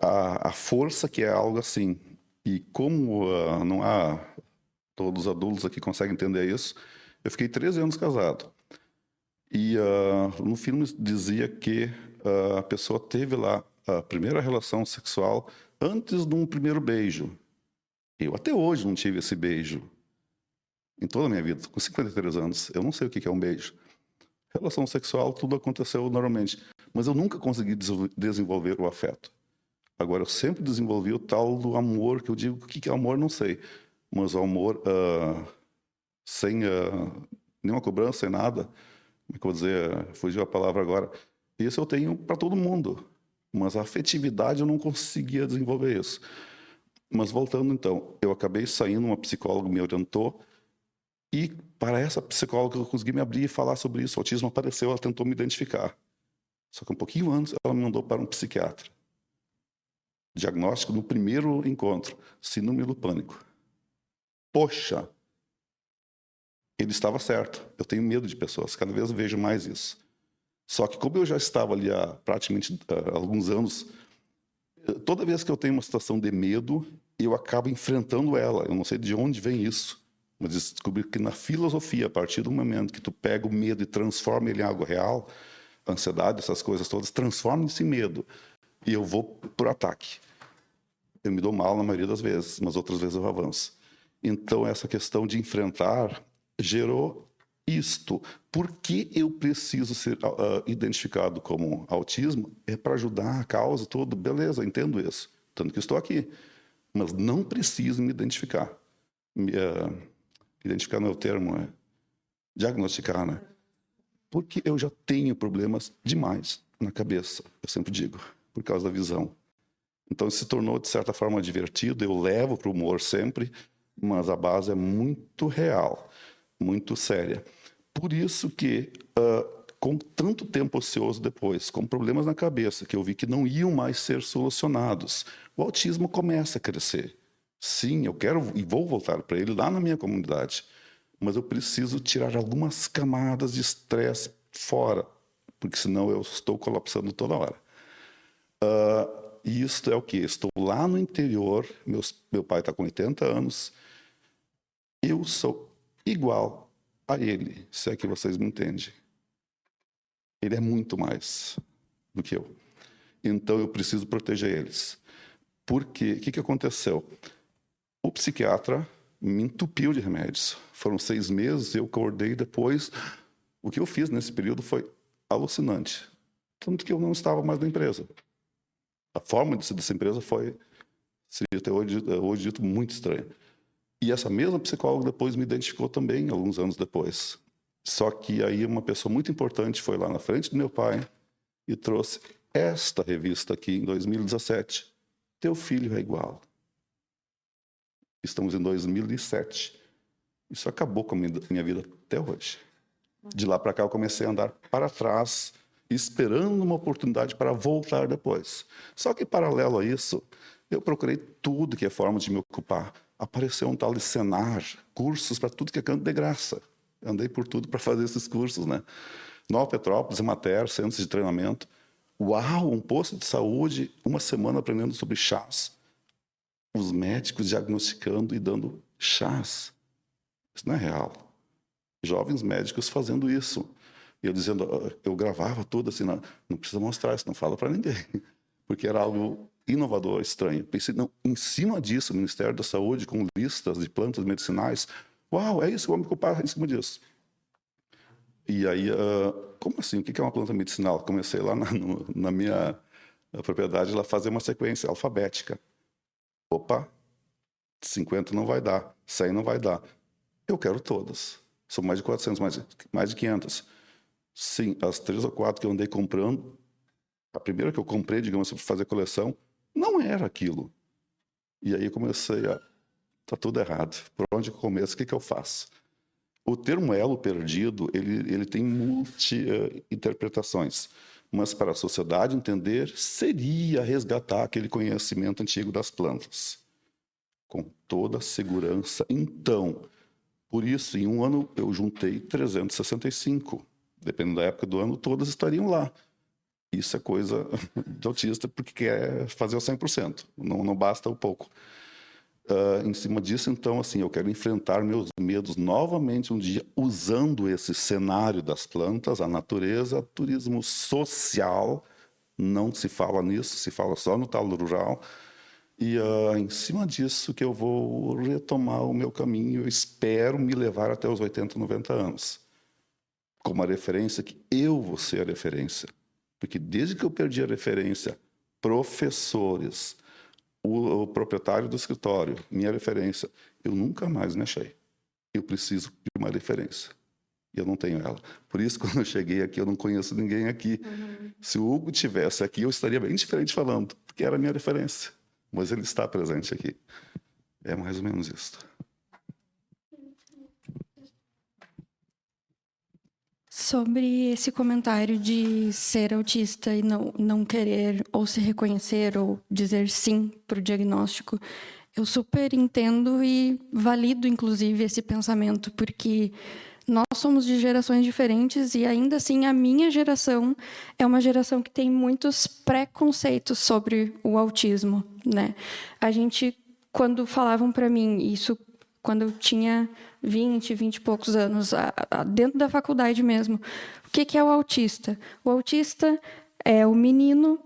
Speaker 5: A força que é algo assim, e como não há todos os adultos aqui conseguem entender isso, eu fiquei 13 anos casado. E no filme dizia que a pessoa teve lá a primeira relação sexual antes de um primeiro beijo. Eu até hoje não tive esse beijo. Em toda a minha vida, com 53 anos, eu não sei o que é um beijo. Relação sexual, tudo aconteceu normalmente. Mas eu nunca consegui desenvolver o afeto. Agora, eu sempre desenvolvi o tal do amor, que eu digo, o que é amor, não sei. Mas o amor sem nenhuma cobrança, sem nada. Como é que eu vou dizer? Fugiu a palavra agora. Isso eu tenho para todo mundo. Mas a afetividade eu não conseguia desenvolver isso. Mas voltando então, eu acabei saindo, uma psicóloga me orientou. E para essa psicóloga eu consegui me abrir e falar sobre isso. O autismo apareceu, ela tentou me identificar. Só que um pouquinho antes ela me mandou para um psiquiatra. Diagnóstico no primeiro encontro, síndrome do pânico. Poxa, ele estava certo. Eu tenho medo de pessoas, cada vez eu vejo mais isso. Só que como eu já estava ali há praticamente alguns anos, toda vez que eu tenho uma situação de medo, eu acabo enfrentando ela. Eu não sei de onde vem isso. Mas descobri que na filosofia, a partir do momento que tu pega o medo e transforma ele em algo real, a ansiedade, essas coisas todas, transforma isso em medo. E eu vou por ataque. Eu me dou mal na maioria das vezes, mas outras vezes eu avanço. Então, essa questão de enfrentar gerou isto. Por que eu preciso ser identificado como autismo? É para ajudar a causa toda. Beleza, entendo isso. Tanto que estou aqui. Mas não preciso me identificar. Identificar não é o termo, é diagnosticar, né? Porque eu já tenho problemas demais na cabeça, eu sempre digo, por causa da visão. Então se tornou, de certa forma, divertido, eu levo para o humor sempre, mas a base é muito real, muito séria. Por isso que, com tanto tempo ocioso depois, com problemas na cabeça, que eu vi que não iam mais ser solucionados, o autismo começa a crescer. Sim, eu quero e vou voltar para ele lá na minha comunidade, mas eu preciso tirar algumas camadas de estresse fora, porque senão eu estou colapsando toda hora. E isto é o quê? Estou lá no interior, meu pai está com 80 anos, eu sou igual a ele, se é que vocês me entendem. Ele é muito mais do que eu. Então eu preciso proteger eles. Por quê? O que aconteceu? O psiquiatra me entupiu de remédios. Foram 6 meses, eu acordei depois. O que eu fiz nesse período foi alucinante. Tanto que eu não estava mais na empresa. A forma de ser dessa empresa foi, seria até hoje dito, muito estranha. E essa mesma psicóloga depois me identificou também, alguns anos depois. Só que aí uma pessoa muito importante foi lá na frente do meu pai e trouxe esta revista aqui em 2017. Teu filho é igual. Estamos em 2007. Isso acabou com a minha vida até hoje. De lá para cá eu comecei a andar para trás, esperando uma oportunidade para voltar depois. Só que paralelo a isso, eu procurei tudo que é forma de me ocupar. Apareceu um tal de Senar, cursos para tudo que é canto de graça. Andei por tudo para fazer esses cursos, né? Nova Petrópolis, Emater, centros de treinamento. Uau, um posto de saúde, uma semana aprendendo sobre chás. Os médicos diagnosticando e dando chás. Isso não é real. Jovens médicos fazendo isso. E eu dizendo, eu gravava tudo assim, não precisa mostrar isso, não fala para ninguém. Porque era algo inovador, estranho. Pensei, não, em cima disso, o Ministério da Saúde, com listas de plantas medicinais, uau, é isso, vou me ocupar em cima disso. E aí, como assim? O que é uma planta medicinal? Comecei lá na minha propriedade lá fazer uma sequência alfabética. Opa, 50 não vai dar, 100 não vai dar. Eu quero todas. São mais de 400, mais de 500. Sim, as 3 ou 4 que eu andei comprando, a primeira que eu comprei, digamos, para fazer coleção, não era aquilo. E aí eu comecei a... Tá tudo errado. Por onde eu começo? O que eu faço? O termo elo perdido, ele tem multi-interpretações. Mas para a sociedade entender, seria resgatar aquele conhecimento antigo das plantas. Com toda a segurança. Então, por isso, em um ano, eu juntei 365. Dependendo da época do ano, todas estariam lá. Isso é coisa de autista, porque quer fazer o 100%. Não basta o pouco. Em cima disso, então, assim, eu quero enfrentar meus medos novamente um dia, usando esse cenário das plantas, a natureza, turismo social. Não se fala nisso, se fala só no tal rural. E em cima disso que eu vou retomar o meu caminho. Eu espero me levar até os 80, 90 anos. Com uma referência que eu vou ser a referência. Porque desde que eu perdi a referência, professores, o proprietário do escritório, minha referência, eu nunca mais me achei. Eu preciso de uma referência. E eu não tenho ela. Por isso, quando eu cheguei aqui, eu não conheço ninguém aqui. Se o Hugo tivesse aqui, eu estaria bem diferente falando, porque era a minha referência. Mas ele está presente aqui. É mais ou menos isso.
Speaker 3: Sobre esse comentário de ser autista e não querer ou se reconhecer ou dizer sim para o diagnóstico, eu super entendo e valido, inclusive, esse pensamento, porque nós somos de gerações diferentes e, ainda assim, a minha geração é uma geração que tem muitos preconceitos sobre o autismo, né? A gente, quando falavam para mim isso, quando eu tinha 20 e poucos anos, dentro da faculdade mesmo, o que é o autista? O autista é o menino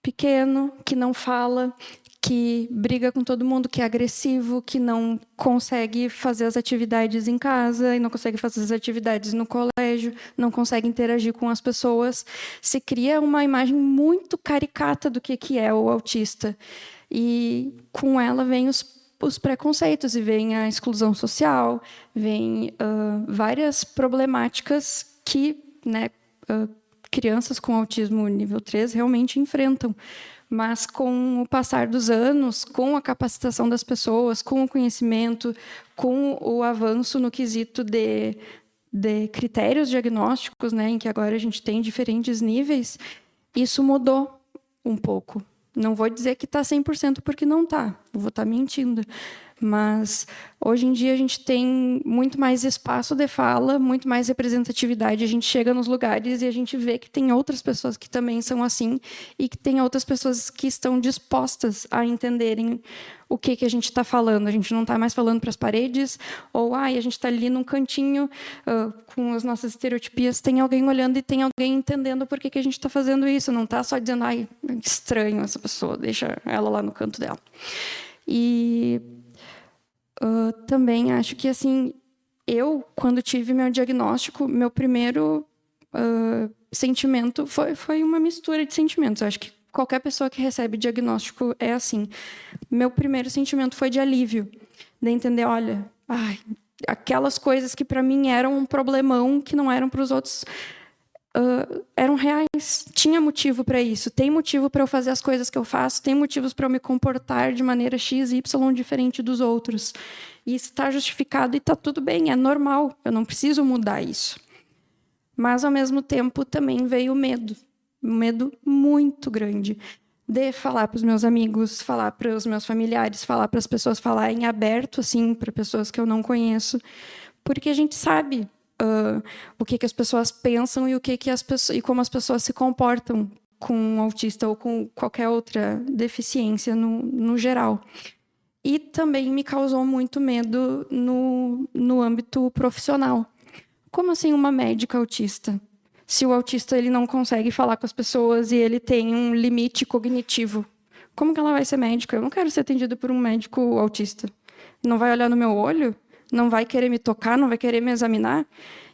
Speaker 3: pequeno que não fala, que briga com todo mundo, que é agressivo, que não consegue fazer as atividades em casa e não consegue fazer as atividades no colégio, não consegue interagir com as pessoas. Se cria uma imagem muito caricata do que é o autista. E com ela vem os preconceitos e vem a exclusão social, vem várias problemáticas que, né, crianças com autismo nível 3 realmente enfrentam. Mas, com o passar dos anos, com a capacitação das pessoas, com o conhecimento, com o avanço no quesito de critérios diagnósticos, né, em que agora a gente tem diferentes níveis, isso mudou um pouco. Não vou dizer que está 100% porque não está, vou estar mentindo. Mas, hoje em dia, a gente tem muito mais espaço de fala, muito mais representatividade. A gente chega nos lugares e a gente vê que tem outras pessoas que também são assim e que tem outras pessoas que estão dispostas a entenderem o que a gente está falando. A gente não está mais falando para as paredes ou a gente está ali num cantinho com as nossas estereotipias. Tem alguém olhando e tem alguém entendendo por que a gente está fazendo isso. Não está só dizendo, estranho essa pessoa, deixa ela lá no canto dela. E... também acho que, assim, eu, quando tive meu diagnóstico, meu primeiro sentimento foi uma mistura de sentimentos. Eu acho que qualquer pessoa que recebe diagnóstico é assim. Meu primeiro sentimento foi de alívio, de entender, olha, aquelas coisas que para mim eram um problemão, que não eram para os outros, eram reais. Tinha motivo para isso. Tem motivo para eu fazer as coisas que eu faço. Tem motivos para eu me comportar de maneira X, Y diferente dos outros. E isso está justificado e está tudo bem. É normal. Eu não preciso mudar isso. Mas, ao mesmo tempo, também veio o medo. Um medo muito grande de falar para os meus amigos, falar para os meus familiares, falar para as pessoas, falar em aberto, assim, para pessoas que eu não conheço. Porque a gente sabe o que as pessoas pensam e e como as pessoas se comportam com um autista ou com qualquer outra deficiência no geral. E também me causou muito medo no âmbito profissional. Como assim uma médica autista? Se o autista ele não consegue falar com as pessoas e ele tem um limite cognitivo, como que ela vai ser médica? Eu não quero ser atendida por um médico autista. Não vai olhar no meu olho? Não vai querer me tocar, não vai querer me examinar.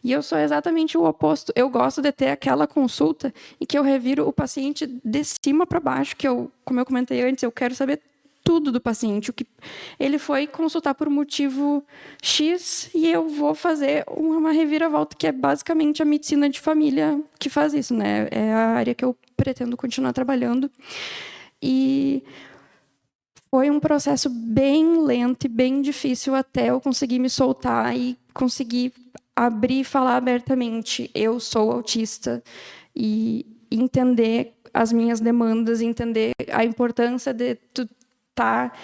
Speaker 3: E eu sou exatamente o oposto. Eu gosto de ter aquela consulta e que eu reviro o paciente de cima para baixo, como eu comentei antes, eu quero saber tudo do paciente. O que ele foi consultar por motivo X e eu vou fazer uma reviravolta, que é basicamente a medicina de família que faz isso, né? É a área que eu pretendo continuar trabalhando. E foi um processo bem lento e bem difícil até eu conseguir me soltar e conseguir abrir e falar abertamente. Eu sou autista e entender as minhas demandas, entender a importância de tu estar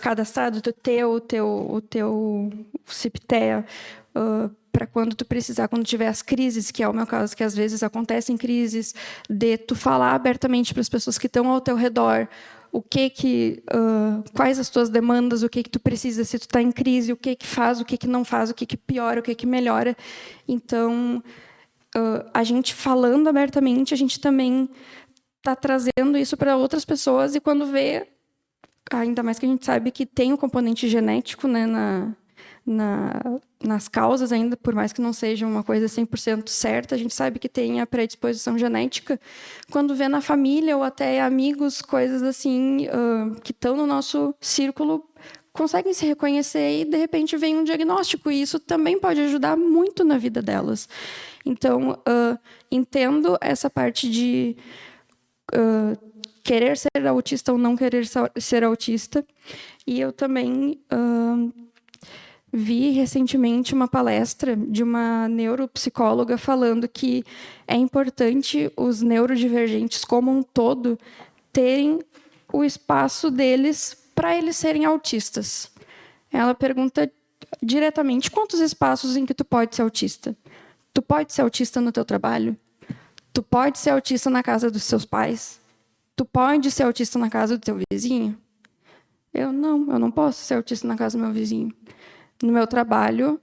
Speaker 3: cadastrado, tu ter o teu CIPTEA, para quando tu precisar, quando tiver as crises, que é o meu caso, que às vezes acontecem crises, de tu falar abertamente para as pessoas que estão ao teu redor quais as tuas demandas, o que tu precisa se tu está em crise, o que faz, o que não faz, o que piora, o que melhora. Então, a gente falando abertamente, a gente também está trazendo isso para outras pessoas, e quando vê, ainda mais que a gente sabe que tem o componente genético, né, nas causas ainda, por mais que não seja uma coisa 100% certa, a gente sabe que tem a predisposição genética. Quando vê na família ou até amigos, coisas assim, que estão no nosso círculo, conseguem se reconhecer e, de repente, vem um diagnóstico, e isso também pode ajudar muito na vida delas. Então, entendo essa parte de querer ser autista ou não querer ser autista, e eu também vi recentemente uma palestra de uma neuropsicóloga falando que é importante os neurodivergentes como um todo terem o espaço deles para eles serem autistas. Ela pergunta diretamente: quantos espaços em que tu pode ser autista? Tu pode ser autista no teu trabalho? Tu pode ser autista na casa dos seus pais? Tu pode ser autista na casa do teu vizinho? Eu não posso ser autista na casa do meu vizinho. No meu trabalho,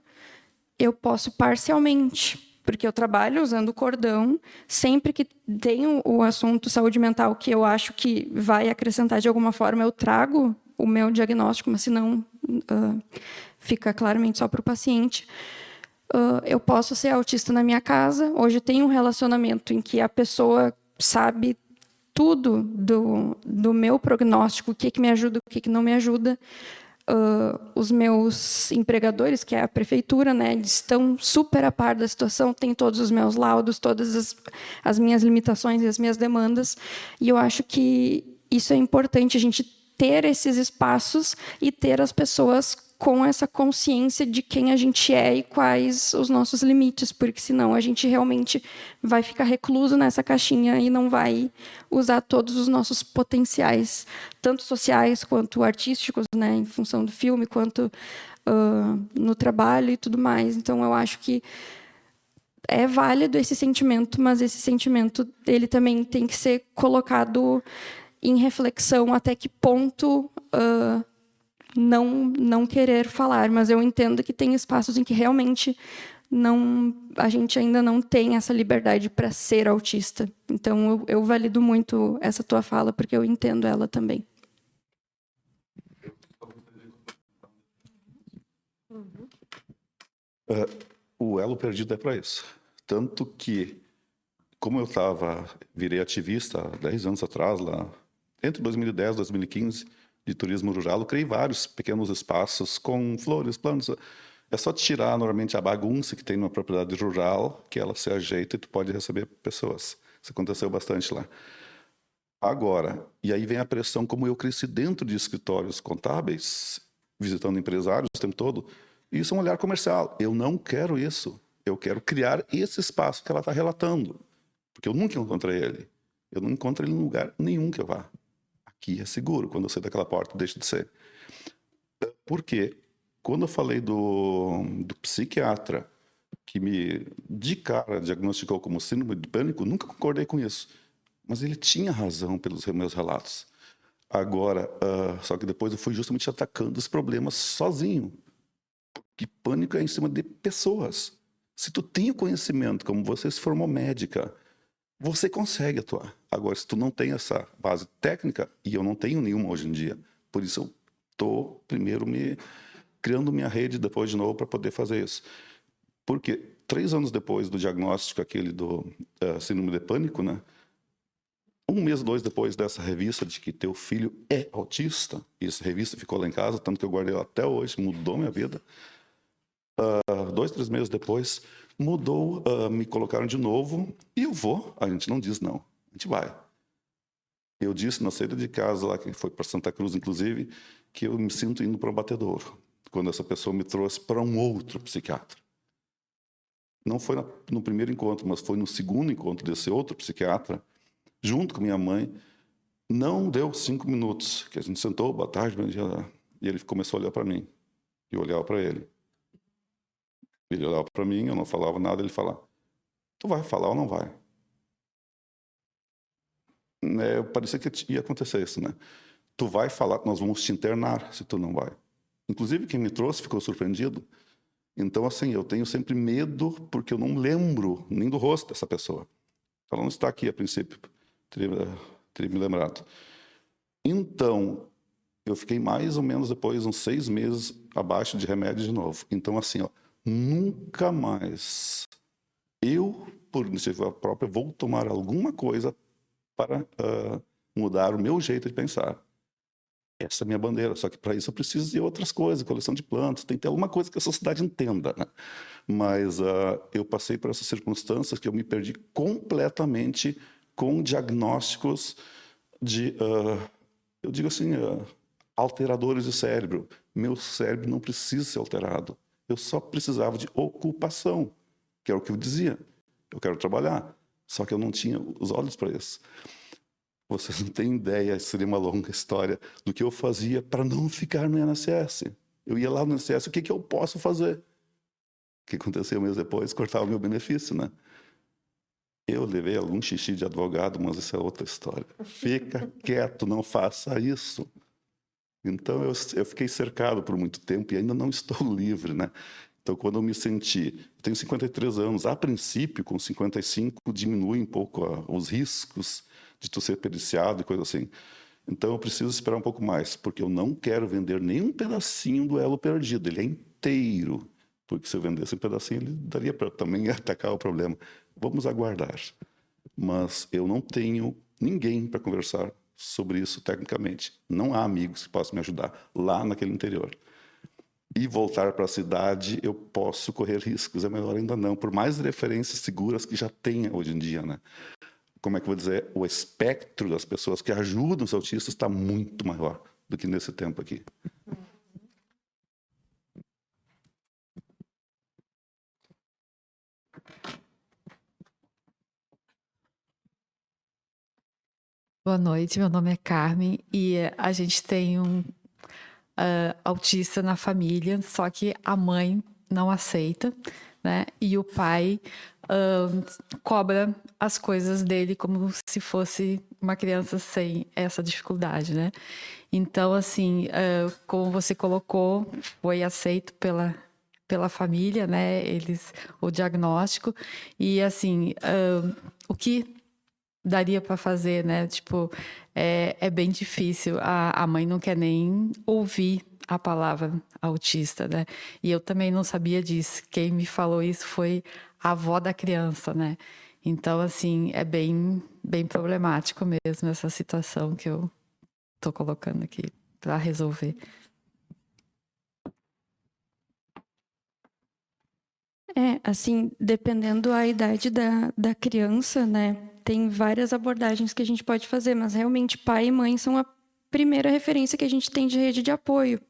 Speaker 3: eu posso parcialmente, porque eu trabalho usando cordão. Sempre que tem o assunto saúde mental que eu acho que vai acrescentar de alguma forma, eu trago o meu diagnóstico, mas se não, fica claramente só para o paciente. Eu posso ser autista na minha casa. Hoje tem um relacionamento em que a pessoa sabe tudo do meu prognóstico, o que me ajuda, o que não me ajuda. Os meus empregadores, que é a prefeitura, né, eles estão super a par da situação, tem todos os meus laudos, todas as minhas limitações e as minhas demandas, e eu acho que isso é importante, a gente ter esses espaços e ter as pessoas com essa consciência de quem a gente é e quais os nossos limites, porque senão a gente realmente vai ficar recluso nessa caixinha e não vai usar todos os nossos potenciais, tanto sociais quanto artísticos, né, em função do filme, quanto no trabalho e tudo mais. Então, eu acho que é válido esse sentimento, mas esse sentimento ele também tem que ser colocado em reflexão até que ponto não querer falar, mas eu entendo que tem espaços em que realmente a gente ainda não tem essa liberdade para ser autista. Então, eu valido muito essa tua fala, porque eu entendo ela também.
Speaker 5: O elo perdido é para isso. Tanto que, como eu virei ativista há 10 anos atrás, lá entre 2010 e 2015, de turismo rural, eu criei vários pequenos espaços com flores, plantas. É só tirar normalmente a bagunça que tem numa propriedade rural, que ela se ajeita e tu pode receber pessoas. Isso aconteceu bastante lá. Agora, e aí vem a pressão, como eu cresci dentro de escritórios contábeis, visitando empresários o tempo todo, isso é um olhar comercial. Eu não quero isso. Eu quero criar esse espaço que ela está relatando. Porque eu nunca encontrei ele. Eu não encontro ele em lugar nenhum que eu vá. Aqui é seguro. Quando eu sair daquela porta, deixa de ser. Por quê? Quando eu falei do psiquiatra que de cara, diagnosticou como síndrome de pânico, nunca concordei com isso. Mas ele tinha razão pelos meus relatos. Agora, só que depois eu fui justamente atacando os problemas sozinho. Que pânico é em cima de pessoas. Se tu tem o conhecimento, como você se formou médica, você consegue atuar. Agora, se tu não tem essa base técnica, e eu não tenho nenhuma hoje em dia, por isso eu estou primeiro criando minha rede depois de novo para poder fazer isso. Porque 3 anos depois do diagnóstico aquele do síndrome de pânico, né? 1 mês, 2 depois dessa revista de que teu filho é autista, e essa revista ficou lá em casa, tanto que eu guardei ela até hoje, mudou minha vida. 2, 3 meses depois, mudou, me colocaram de novo, e eu vou. A gente não diz não, a gente vai. Eu disse na saída de casa, lá que foi para Santa Cruz, inclusive, que eu me sinto indo para o batedouro, quando essa pessoa me trouxe para um outro psiquiatra. Não foi no primeiro encontro, mas foi no segundo encontro desse outro psiquiatra, junto com minha mãe. Não deu 5 minutos, que a gente sentou, boa tarde, bom dia, e ele começou a olhar para mim, e eu olhava para ele. Ele olhava para mim, eu não falava nada, ele falava, tu vai falar ou não vai? Parecia que ia acontecer isso, né? Tu vai falar, nós vamos te internar se tu não vai. Inclusive, quem me trouxe ficou surpreendido. Então, assim, eu tenho sempre medo, porque eu não lembro nem do rosto dessa pessoa. Ela não está aqui a princípio, teria me lembrado. Então, eu fiquei mais ou menos depois, uns 6 meses, abaixo de remédio de novo. Então, assim, nunca mais eu, por iniciativa própria, vou tomar alguma coisa para mudar o meu jeito de pensar. Essa é a minha bandeira, só que para isso eu preciso de outras coisas, coleção de plantas, tem que ter alguma coisa que a sociedade entenda, né? Mas eu passei por essas circunstâncias que eu me perdi completamente com diagnósticos de, eu digo assim, alteradores de cérebro. Meu cérebro não precisa ser alterado. Eu só precisava de ocupação, que era o que eu dizia. Eu quero trabalhar, só que eu não tinha os olhos para isso. Vocês não têm ideia, seria uma longa história, do que eu fazia para não ficar no INSS. Eu ia lá no INSS, o que eu posso fazer? O que aconteceu mês depois? Cortava o meu benefício, né? Eu levei algum xixi de advogado, mas isso é outra história. Fica quieto, não faça isso. Então, eu fiquei cercado por muito tempo e ainda não estou livre, né? Então, quando eu me senti... Eu tenho 53 anos. A princípio, com 55, diminui um pouco os riscos de tu ser periciado e coisa assim. Então, eu preciso esperar um pouco mais, porque eu não quero vender nenhum pedacinho do elo perdido. Ele é inteiro. Porque se eu vendesse um pedacinho, ele daria para também atacar o problema. Vamos aguardar. Mas eu não tenho ninguém para conversar sobre isso tecnicamente. Não há amigos que possam me ajudar lá naquele interior. E voltar para a cidade, eu posso correr riscos. É melhor ainda não, por mais referências seguras que já tenha hoje em dia, né? Como é que eu vou dizer? O espectro das pessoas que ajudam os autistas está muito maior do que nesse tempo aqui.
Speaker 8: Boa noite, meu nome é Carmen e a gente tem um autista na família, só que a mãe não aceita, né? E o pai cobra as coisas dele como se fosse uma criança sem essa dificuldade, né? Então, assim, como você colocou, foi aceito pela família, né? O diagnóstico e, assim, o que daria para fazer, né? Tipo, é bem difícil. A mãe não quer nem ouvir a palavra autista, né? E eu também não sabia disso. Quem me falou isso foi a avó da criança, né? Então, assim, é bem problemático mesmo essa situação que eu tô colocando aqui. para resolver.
Speaker 3: Assim, dependendo da idade da criança, né, tem várias abordagens que a gente pode fazer, mas realmente pai e mãe são a primeira referência que a gente tem de rede de apoio.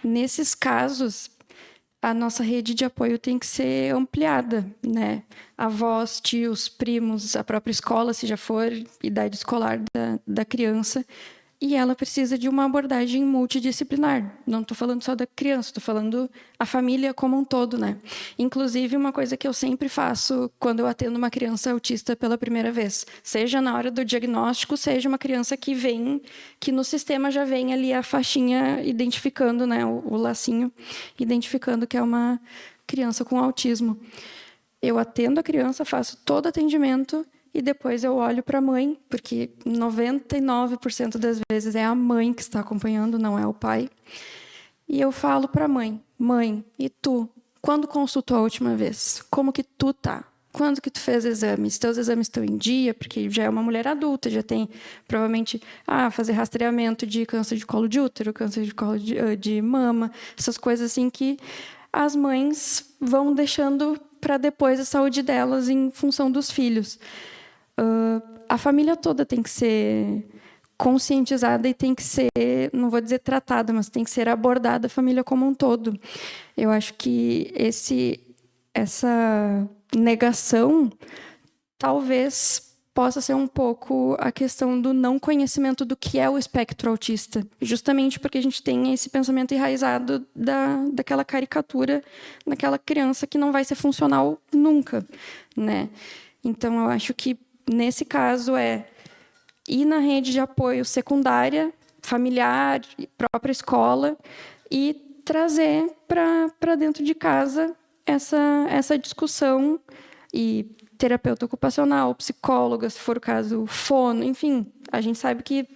Speaker 3: Nesses casos, a nossa rede de apoio tem que ser ampliada, né? Avós, tios, primos, a própria escola, se já for idade escolar da criança. E ela precisa de uma abordagem multidisciplinar. Não estou falando só da criança, estou falando a família como um todo, né? Inclusive, uma coisa que eu sempre faço quando eu atendo uma criança autista pela primeira vez, seja na hora do diagnóstico, seja uma criança que vem, que no sistema já vem ali a faixinha identificando, né, o lacinho, identificando que é uma criança com autismo. Eu atendo a criança, faço todo atendimento e depois eu olho para a mãe, porque 99% das vezes é a mãe que está acompanhando, não é o pai. E eu falo para a mãe: mãe, e tu? Quando consultou a última vez? Como que tu tá? Quando que tu fez exames? Teus exames estão em dia? Porque já é uma mulher adulta, já tem, provavelmente, fazer rastreamento de câncer de colo de útero, câncer de colo de mama, essas coisas assim que as mães vão deixando para depois a saúde delas em função dos filhos. A família toda tem que ser conscientizada e tem que ser, não vou dizer tratada, mas tem que ser abordada a família como um todo. Eu acho que essa negação talvez possa ser um pouco a questão do não conhecimento do que é o espectro autista, justamente porque a gente tem esse pensamento enraizado daquela caricatura daquela criança que não vai ser funcional nunca, né? Então, eu acho que nesse caso ir na rede de apoio secundária, familiar, própria escola, e trazer para dentro de casa essa discussão, e terapeuta ocupacional, psicóloga, se for o caso, fono, enfim. A gente sabe que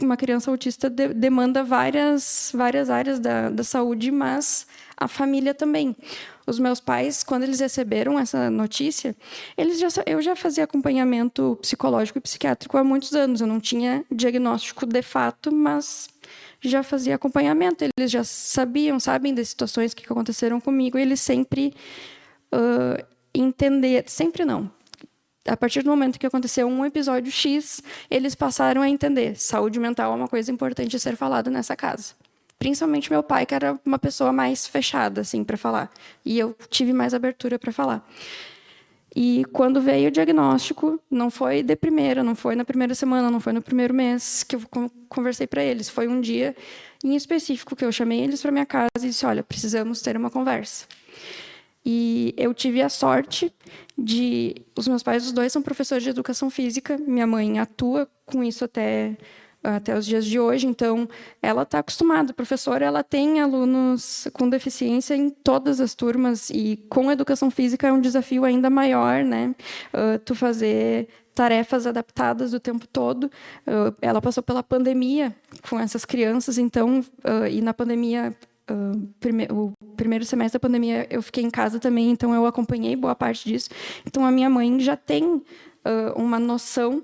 Speaker 3: uma criança autista demanda várias áreas da saúde, mas a família também. Os meus pais, quando eles receberam essa notícia, eu já fazia acompanhamento psicológico e psiquiátrico há muitos anos. Eu não tinha diagnóstico de fato, mas já fazia acompanhamento. Eles já sabem das situações que aconteceram comigo. E eles sempre entenderam, sempre não. A partir do momento que aconteceu um episódio X, eles passaram a entender. Saúde mental é uma coisa importante a ser falada nessa casa. Principalmente meu pai, que era uma pessoa mais fechada, assim, para falar. E eu tive mais abertura para falar. E quando veio o diagnóstico, não foi de primeira, não foi na primeira semana, não foi no primeiro mês que eu conversei para eles. Foi um dia em específico que eu chamei eles para minha casa e disse: olha, precisamos ter uma conversa. E eu tive a sorte de... Os meus pais, os dois, são professores de educação física. Minha mãe atua com isso até os dias de hoje, então ela está acostumada. A professora, ela tem alunos com deficiência em todas as turmas, e com a educação física é um desafio ainda maior, né? Tu fazer tarefas adaptadas o tempo todo. Ela passou pela pandemia com essas crianças, então, e na pandemia... o primeiro semestre da pandemia eu fiquei em casa também, então eu acompanhei boa parte disso. Então a minha mãe já tem uma noção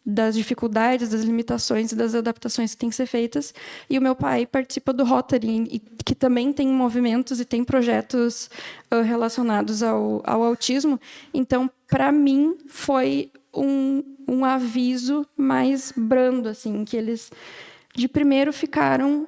Speaker 3: das dificuldades, das limitações e das adaptações que têm que ser feitas. E o meu pai participa do Rotary, que também tem movimentos e tem projetos relacionados ao autismo. Então, para mim, foi um aviso mais brando, assim, que eles de primeiro ficaram...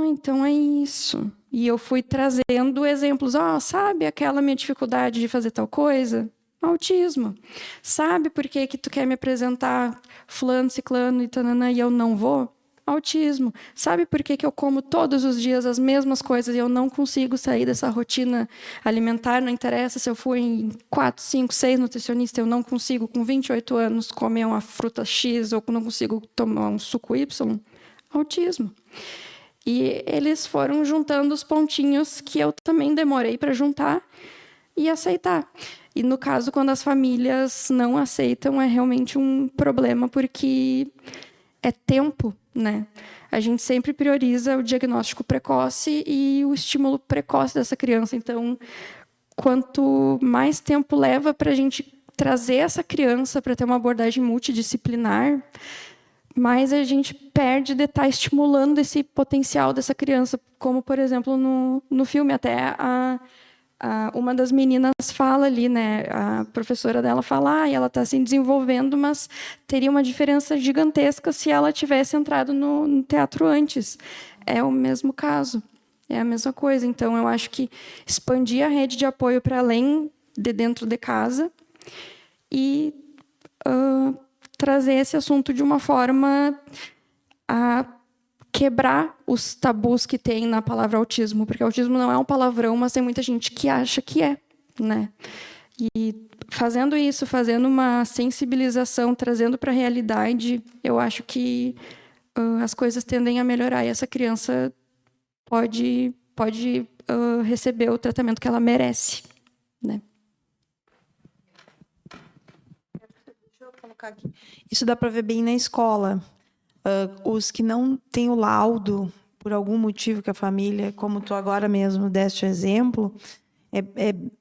Speaker 3: então é isso. E eu fui trazendo exemplos. Sabe aquela minha dificuldade de fazer tal coisa? Autismo. Sabe por que tu quer me apresentar fulano, ciclano e tanana e eu não vou? Autismo. Sabe por que eu como todos os dias as mesmas coisas e eu não consigo sair dessa rotina alimentar? Não interessa se eu fui em 4, 5, 6 nutricionistas, eu não consigo, com 28 anos, comer uma fruta X, ou não consigo tomar um suco Y? Autismo. E eles foram juntando os pontinhos que eu também demorei para juntar e aceitar. E, no caso, quando as famílias não aceitam, é realmente um problema, porque é tempo, né? A gente sempre prioriza o diagnóstico precoce e o estímulo precoce dessa criança. Então, quanto mais tempo leva para a gente trazer essa criança para ter uma abordagem multidisciplinar, mais a gente perde de estar estimulando esse potencial dessa criança, como, por exemplo, no filme, até uma das meninas fala ali, né? A professora dela fala, ela está se desenvolvendo, mas teria uma diferença gigantesca se ela tivesse entrado no teatro antes. É o mesmo caso, é a mesma coisa. Então, eu acho que expandir a rede de apoio para além de dentro de casa e trazer esse assunto de uma forma a quebrar os tabus que tem na palavra autismo, porque autismo não é um palavrão, mas tem muita gente que acha que é, né? E fazendo isso, fazendo uma sensibilização, trazendo para a realidade, eu acho que as coisas tendem a melhorar e essa criança pode receber o tratamento que ela merece, né?
Speaker 4: Deixa eu colocar aqui. Isso dá para ver bem na escola. Os que não têm o laudo, por algum motivo que a família, como tu agora mesmo deste o exemplo,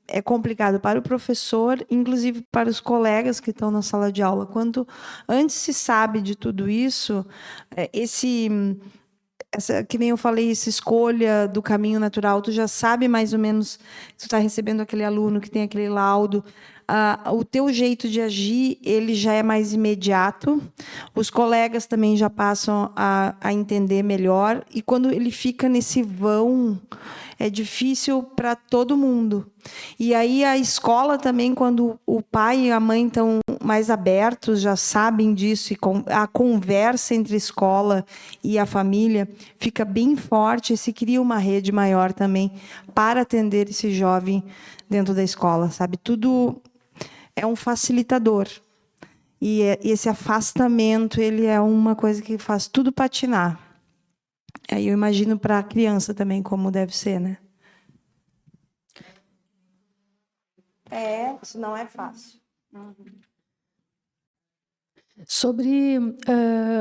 Speaker 4: é complicado para o professor, inclusive para os colegas que estão na sala de aula. Quando antes se sabe de tudo isso, que nem eu falei, essa escolha do caminho natural, tu já sabe mais ou menos que tu está recebendo aquele aluno que tem aquele laudo, o teu jeito de agir, ele já é mais imediato, os colegas também já passam a entender melhor, e quando ele fica nesse vão, é difícil para todo mundo. E aí a escola também, quando o pai e a mãe estão mais abertos, já sabem disso, e a conversa entre a escola e a família fica bem forte, e se cria uma rede maior também para atender esse jovem dentro da escola, sabe? Tudo é um facilitador. E esse afastamento, ele é uma coisa que faz tudo patinar. Aí eu imagino para a criança também como deve ser, né? Isso não é fácil.
Speaker 1: Sobre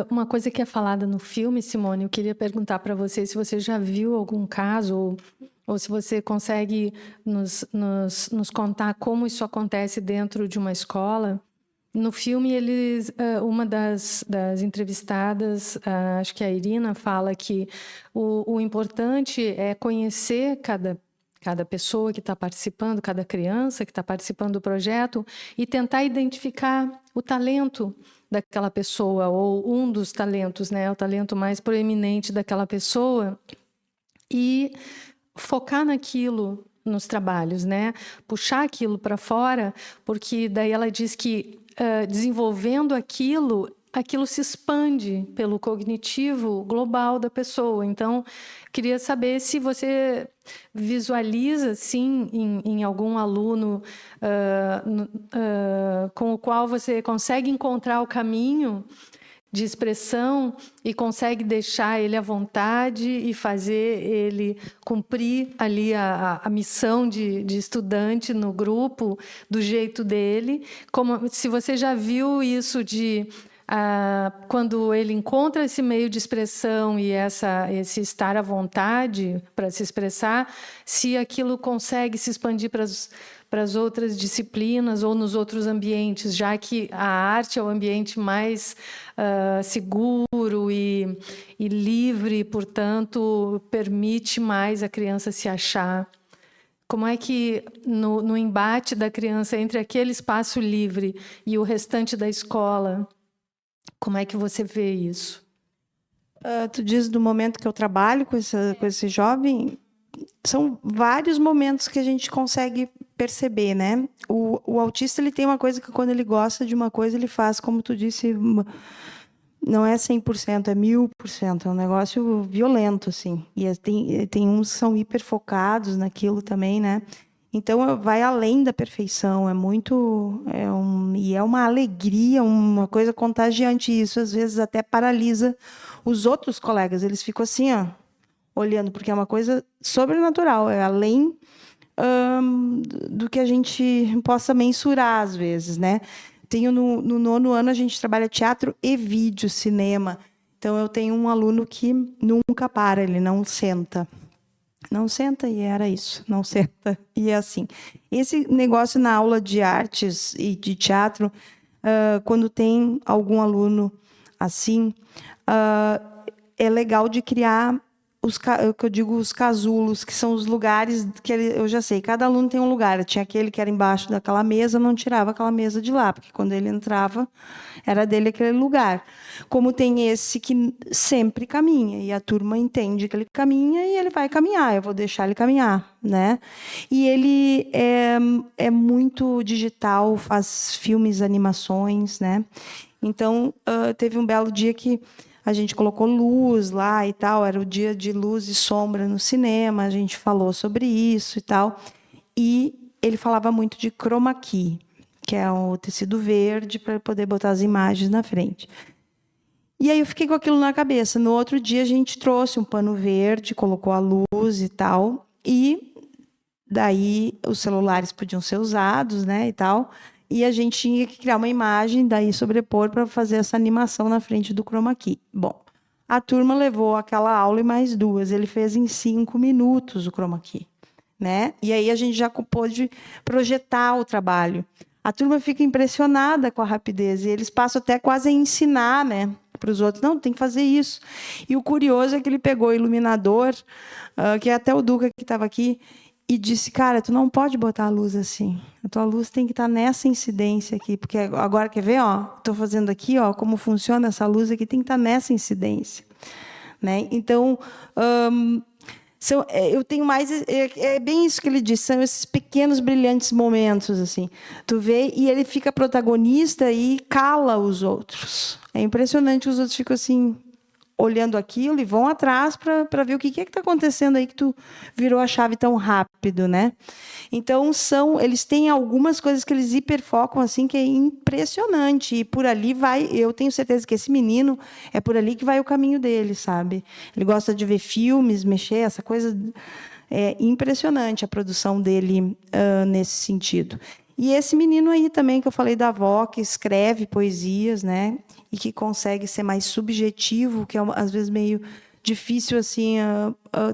Speaker 1: uma coisa que é falada no filme, Simone, eu queria perguntar para você se você já viu algum caso ou se você consegue nos contar como isso acontece dentro de uma escola. No filme, uma das entrevistadas, acho que a Irina, fala que o importante é conhecer cada pessoa que está participando, cada criança que está participando do projeto e tentar identificar o talento daquela pessoa ou um dos talentos, né, o talento mais proeminente daquela pessoa e focar naquilo nos trabalhos, né, puxar aquilo para fora, porque daí ela diz que desenvolvendo aquilo se expande pelo cognitivo global da pessoa. Então, queria saber se você visualiza, sim, em algum aluno com o qual você consegue encontrar o caminho de expressão e consegue deixar ele à vontade e fazer ele cumprir ali a missão de estudante no grupo do jeito dele. Como se você já viu isso de quando ele encontra esse meio de expressão e esse estar à vontade para se expressar, se aquilo consegue se expandir para as outras disciplinas ou nos outros ambientes, já que a arte é o ambiente mais seguro e livre, portanto, permite mais a criança se achar. Como é que, no embate da criança entre aquele espaço livre e o restante da escola, como é que você vê isso?
Speaker 4: Tu diz do momento que eu trabalho com esse jovem, são vários momentos que a gente consegue perceber, né? O autista, ele tem uma coisa que quando ele gosta de uma coisa, ele faz, como tu disse, não é 100%, é 1000%, é um negócio violento, assim. E tem uns que são hiperfocados naquilo também, né? Então, vai além da perfeição, e é uma alegria, uma coisa contagiante. Isso, às vezes, até paralisa os outros colegas. Eles ficam assim, ó, olhando, porque é uma coisa sobrenatural, é além do que a gente possa mensurar, às vezes, né? Tenho no 9º ano, a gente trabalha teatro e vídeo, cinema. Então, eu tenho um aluno que nunca para, ele não senta. Não senta, e era isso, não senta, e é assim. Esse negócio na aula de artes e de teatro, quando tem algum aluno assim, é legal de criar o que eu digo, os casulos, que são os lugares que eu já sei, cada aluno tem um lugar. Tinha aquele que era embaixo daquela mesa, não tirava aquela mesa de lá, porque quando ele entrava, era dele aquele lugar. Como tem esse que sempre caminha, e a turma entende que ele caminha e ele vai caminhar, eu vou deixar ele caminhar, né? E ele é muito digital, faz filmes, animações, né? Então, teve um belo dia que a gente colocou luz lá e tal, era o dia de luz e sombra no cinema, a gente falou sobre isso e tal. E ele falava muito de chroma key, que é o tecido verde para poder botar as imagens na frente. E aí eu fiquei com aquilo na cabeça. No outro dia a gente trouxe um pano verde, colocou a luz e tal, e daí os celulares podiam ser usados, né, e tal. E a gente tinha que criar uma imagem, daí sobrepor para fazer essa animação na frente do chroma key. Bom, a turma levou aquela aula e mais 2. Ele fez em 5 minutos o chroma key, né? E aí a gente já pôde projetar o trabalho. A turma fica impressionada com a rapidez e eles passam até quase a ensinar, né, para os outros. Não, tem que fazer isso. E o curioso é que ele pegou o iluminador, que é até o Duca que estava aqui, e disse, cara, tu não pode botar a luz assim. A tua luz tem que estar nessa incidência aqui. Porque agora, quer ver? Estou fazendo aqui, como funciona essa luz aqui, tem que estar nessa incidência. Né? Então, eu tenho mais... É bem isso que ele disse, são esses pequenos, brilhantes momentos. Assim. Tu vê, e ele fica protagonista e cala os outros. É impressionante, os outros ficam assim... olhando aquilo e vão atrás para ver o que está acontecendo aí que tu virou a chave tão rápido, né? Então, eles têm algumas coisas que eles hiperfocam, assim, que é impressionante. E por ali vai... Eu tenho certeza que esse menino é por ali que vai o caminho dele, sabe? Ele gosta de ver filmes, mexer, essa coisa... É impressionante a produção dele nesse sentido. E esse menino aí também, que eu falei da avó, que escreve poesias, né? E que consegue ser mais subjetivo, que é, às vezes, meio difícil, assim,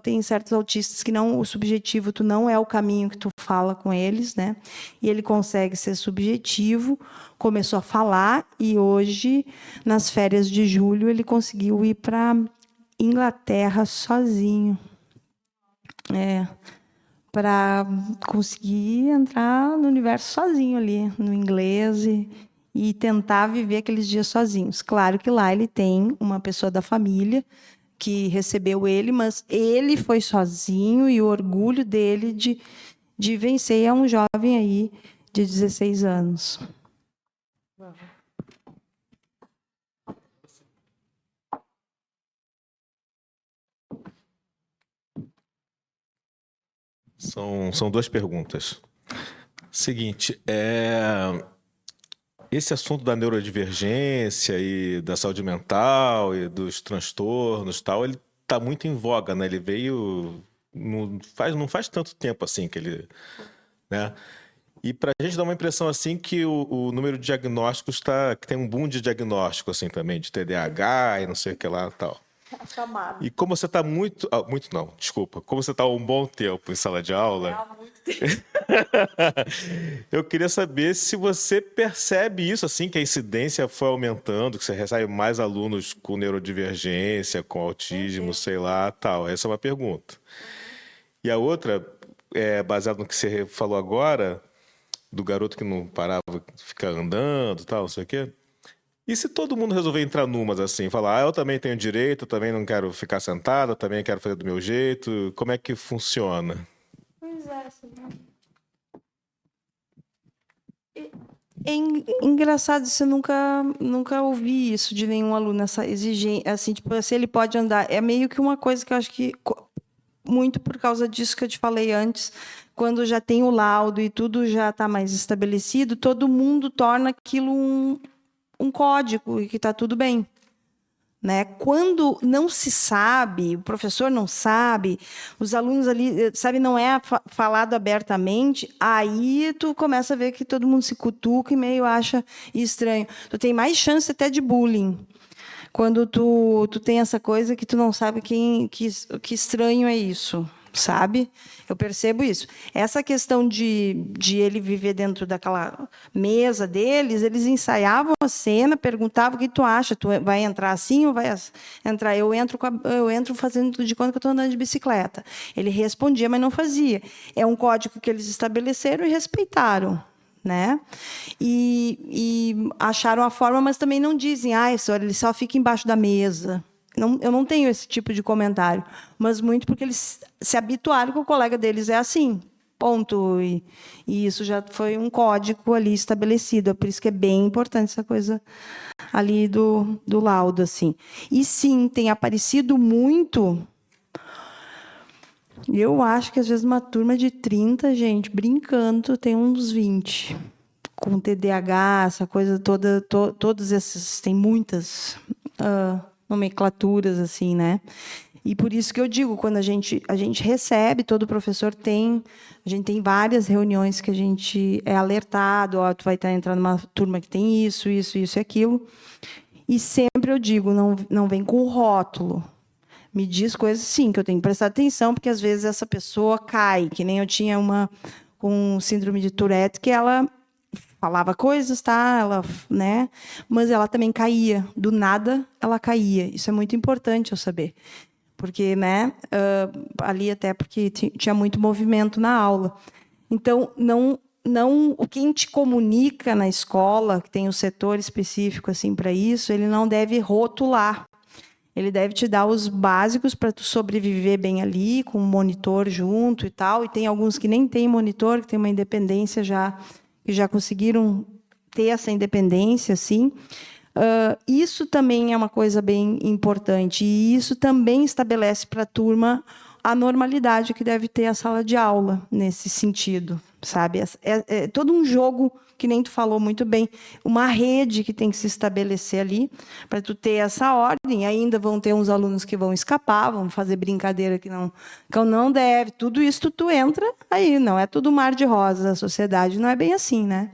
Speaker 4: tem certos autistas que o subjetivo, tu não é o caminho que tu fala com eles, né? E ele consegue ser subjetivo, começou a falar, e hoje, nas férias de julho, ele conseguiu ir para Inglaterra sozinho. Para conseguir entrar no universo sozinho ali, no inglês, e tentar viver aqueles dias sozinhos. Claro que lá ele tem uma pessoa da família que recebeu ele, mas ele foi sozinho e o orgulho dele de vencer é um jovem aí de 16 anos.
Speaker 6: São 2 perguntas. Seguinte, esse assunto da neurodivergência e da saúde mental e dos transtornos, tal, ele está muito em voga, né? Ele veio não faz tanto tempo assim que ele, né? E para a gente dá uma impressão assim que o número de diagnósticos que tem um boom de diagnóstico assim também, de TDAH e não sei o que lá, tal. E como você está como você está há um bom tempo em sala de aula, eu queria saber se você percebe isso, assim, que a incidência foi aumentando, que você recebe mais alunos com neurodivergência, com autismo, sei lá, tal. Essa é uma pergunta. E a outra, baseada no que você falou agora, do garoto que não parava de ficar andando, tal, não sei o quê. E se todo mundo resolver entrar numas assim, falar, eu também tenho direito, eu também não quero ficar sentado, eu também quero fazer do meu jeito, como é que funciona?
Speaker 4: Pois é engraçado, isso eu nunca ouvi isso de nenhum aluno, essa exigência, assim, tipo, se ele pode andar. É meio que uma coisa que eu acho que, muito por causa disso que eu te falei antes, quando já tem o laudo e tudo já está mais estabelecido, todo mundo torna aquilo um código e que está tudo bem. Né? Quando não se sabe, o professor não sabe, os alunos ali, sabe, não é falado abertamente, aí tu começa a ver que todo mundo se cutuca e meio acha estranho. Tu tem mais chance até de bullying. Quando tu tem essa coisa que tu não sabe que estranho é isso, sabe? Eu percebo isso. Essa questão de ele viver dentro daquela mesa deles, eles ensaiavam a cena, perguntavam o que tu acha, tu vai entrar assim ou vai entrar? Eu entro fazendo de conta que eu estou andando de bicicleta. Ele respondia, mas não fazia. É um código que eles estabeleceram e respeitaram, né? E acharam a forma, mas também não dizem, ele só fica embaixo da mesa. Eu não tenho esse tipo de comentário, mas muito porque eles se habituaram que o colega deles é assim, ponto. E isso já foi um código ali estabelecido. É por isso que é bem importante essa coisa ali do laudo, assim. E sim, tem aparecido muito. Eu acho que às vezes uma turma de 30, gente, brincando, tem uns 20. Com TDAH, essa coisa toda, todos esses, tem muitas nomenclaturas, assim, né? E por isso que eu digo, quando a gente recebe, todo professor tem, a gente tem várias reuniões que a gente é alertado, tu vai estar entrando numa turma que tem isso e aquilo. E sempre eu digo, não vem com rótulo. Me diz coisas, sim, que eu tenho que prestar atenção, porque às vezes essa pessoa cai, que nem eu tinha uma com síndrome de Tourette, que ela falava coisas, tá? Ela, né? Mas ela também caía. Do nada, ela caía. Isso é muito importante eu saber. Porque, né? Ali até porque tinha muito movimento na aula. Então, o que a gente comunica na escola, que tem um setor específico assim para isso, ele não deve rotular. Ele deve te dar os básicos para tu sobreviver bem ali, com um monitor junto e tal. E tem alguns que nem tem monitor, que tem uma independência que já conseguiram ter essa independência, assim. Isso também é uma coisa bem importante. E isso também estabelece para a turma a normalidade que deve ter a sala de aula, nesse sentido, sabe? É todo um jogo, que nem tu falou muito bem, uma rede que tem que se estabelecer ali, para tu ter essa ordem. Ainda vão ter uns alunos que vão escapar, vão fazer brincadeira que não deve. Tudo isso tu entra aí, não é tudo mar de rosas. A sociedade não é bem assim, né?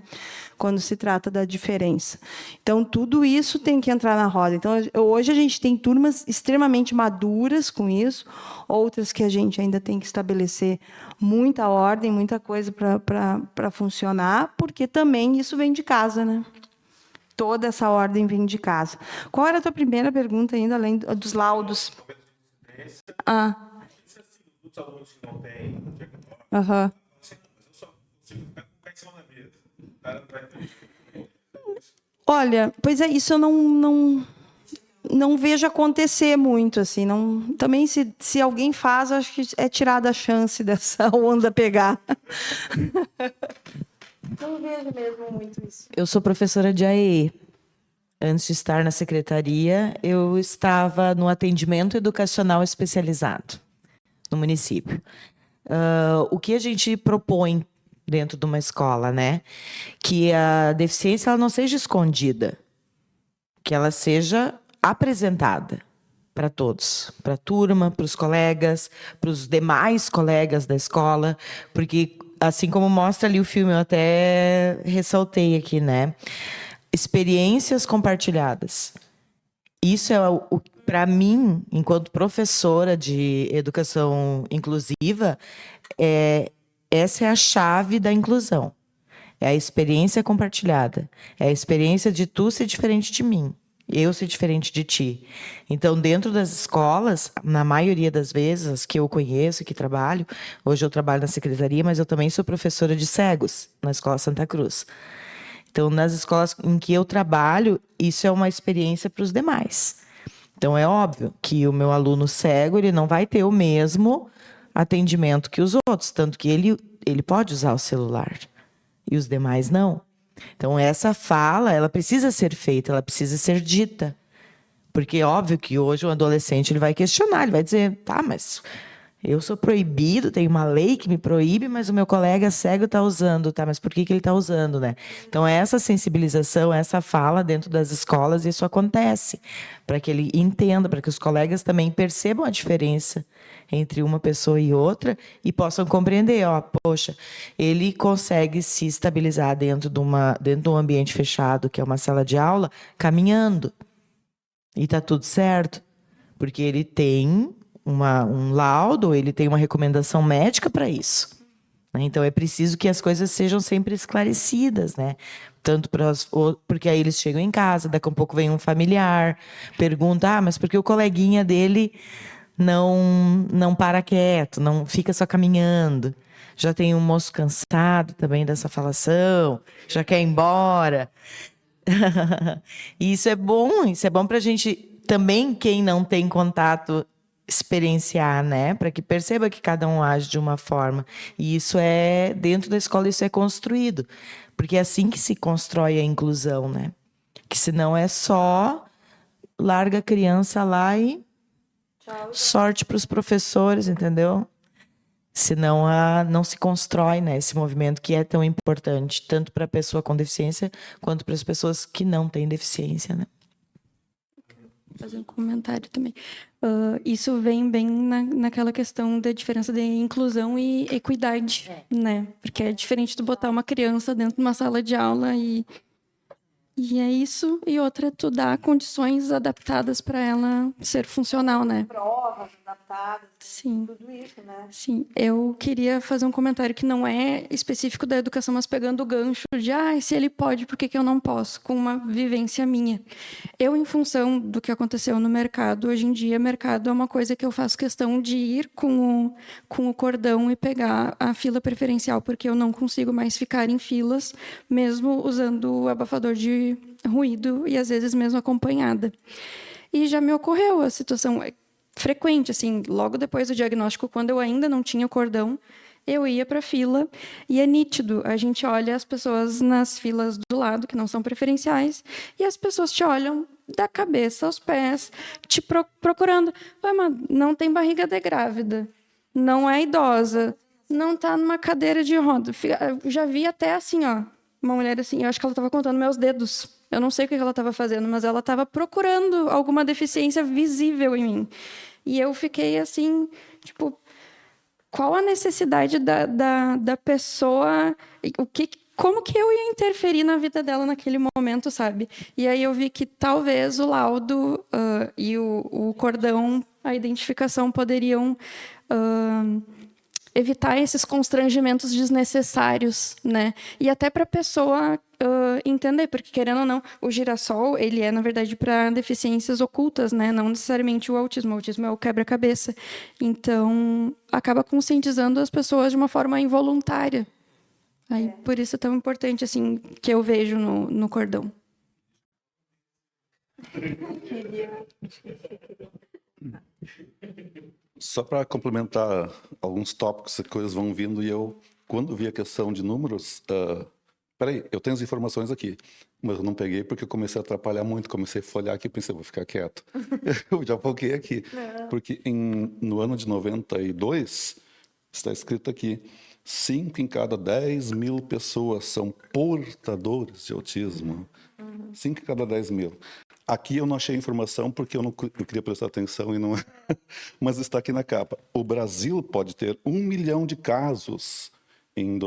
Speaker 4: Quando se trata da diferença. Então, tudo isso tem que entrar na roda. Então, hoje a gente tem turmas extremamente maduras com isso, outras que a gente ainda tem que estabelecer muita ordem, muita coisa para funcionar, porque também isso vem de casa, né? Toda essa ordem vem de casa. Qual era a tua primeira pergunta ainda, além dos laudos?
Speaker 6: Os alunos que não têm
Speaker 4: Aham. Olha, pois é, isso eu não vejo acontecer muito, assim. Também, se alguém faz, acho que é tirada a chance dessa onda pegar. Não vejo mesmo muito isso.
Speaker 2: Eu sou professora de AEE. Antes de estar na secretaria, eu estava no atendimento educacional especializado no município. O que a gente propõe dentro de uma escola, né? Que a deficiência ela não seja escondida, que ela seja apresentada para todos, para a turma, para os colegas, para os demais colegas da escola, porque assim como mostra ali o filme, eu até ressaltei aqui, né? Experiências compartilhadas. Isso é para mim, enquanto professora de educação inclusiva, essa é a chave da inclusão. É a experiência compartilhada. É a experiência de tu ser diferente de mim, eu ser diferente de ti. Então, dentro das escolas, na maioria das vezes, as que eu conheço, que trabalho, hoje eu trabalho na secretaria, mas eu também sou professora de cegos, na Escola Santa Cruz. Então, nas escolas em que eu trabalho, isso é uma experiência para os demais. Então, é óbvio que o meu aluno cego, ele não vai ter o mesmo atendimento que os outros, tanto que ele pode usar o celular e os demais não. Então, essa fala, ela precisa ser feita, ela precisa ser dita. Porque é óbvio que hoje o adolescente ele vai questionar, ele vai dizer, tá, mas eu sou proibido, tem uma lei que me proíbe, mas o meu colega cego está usando, tá? Mas por que ele está usando, né? Então, essa sensibilização, essa fala dentro das escolas, isso acontece, para que ele entenda, para que os colegas também percebam a diferença entre uma pessoa e outra e possam compreender, poxa, ele consegue se estabilizar dentro de um ambiente fechado, que é uma sala de aula, caminhando. E está tudo certo, porque ele tem um laudo, ele tem uma recomendação médica para isso. Né? Então, é preciso que as coisas sejam sempre esclarecidas, né? Tanto porque aí eles chegam em casa, daqui a pouco vem um familiar, pergunta, mas por que o coleguinha dele não para quieto, não fica só caminhando? Já tem um moço cansado também dessa falação, já quer ir embora. E isso é bom para a gente também, quem não tem contato, experienciar, né? Para que perceba que cada um age de uma forma. E isso dentro da escola, isso é construído. Porque é assim que se constrói a inclusão, né? Que senão é só larga a criança lá e sorte para os professores, entendeu? Senão não se constrói, né, esse movimento que é tão importante, tanto para a pessoa com deficiência, quanto para as pessoas que não têm deficiência, né?
Speaker 3: Vou fazer um comentário também. Isso vem bem naquela questão da diferença de inclusão e equidade, né? Porque é diferente de botar uma criança dentro de uma sala de aula e é isso. E outra, tu dá condições adaptadas para ela ser funcional, né?
Speaker 9: Provas adaptadas,
Speaker 3: Sim.
Speaker 9: tudo isso, né?
Speaker 3: Sim, eu queria fazer um comentário que não é específico da educação, mas pegando o gancho de, se ele pode, por que eu não posso? Com uma vivência minha. Eu, em função do que aconteceu no mercado, hoje em dia, mercado é uma coisa que eu faço questão de ir com o cordão e pegar a fila preferencial, porque eu não consigo mais ficar em filas, mesmo usando o abafador de ruído e, às vezes, mesmo acompanhada. E já me ocorreu a situação frequente, assim, logo depois do diagnóstico, quando eu ainda não tinha o cordão, eu ia para a fila e é nítido. A gente olha as pessoas nas filas do lado, que não são preferenciais, e as pessoas te olham da cabeça aos pés, te procurando. Mas não tem barriga de grávida, não é idosa, não está numa cadeira de roda. Eu já vi até assim, uma mulher assim, eu acho que ela estava contando meus dedos. Eu não sei o que ela estava fazendo, mas ela estava procurando alguma deficiência visível em mim. E eu fiquei assim, tipo, qual a necessidade da pessoa? Como que eu ia interferir na vida dela naquele momento, sabe? E aí eu vi que talvez o laudo e o cordão, a identificação poderiam evitar esses constrangimentos desnecessários, né? E até para a pessoa entender, porque querendo ou não, o girassol, ele é, na verdade, para deficiências ocultas, né? Não necessariamente o autismo. O autismo é o quebra-cabeça. Então, acaba conscientizando as pessoas de uma forma involuntária. Aí, por isso é tão importante, assim, que eu vejo no cordão.
Speaker 5: Só para complementar alguns tópicos, que coisas vão vindo, e eu, quando vi a questão de números, peraí, eu tenho as informações aqui, mas eu não peguei porque eu comecei a atrapalhar muito, comecei a folhear aqui e pensei, vou ficar quieto. Eu já foquei aqui, porque no ano de 92, está escrito aqui, 5 em cada 10 mil pessoas são portadores de autismo. 5 em cada 10 mil. Aqui eu não achei informação porque eu queria prestar atenção e não. Mas está aqui na capa. O Brasil pode ter 1 milhão de casos em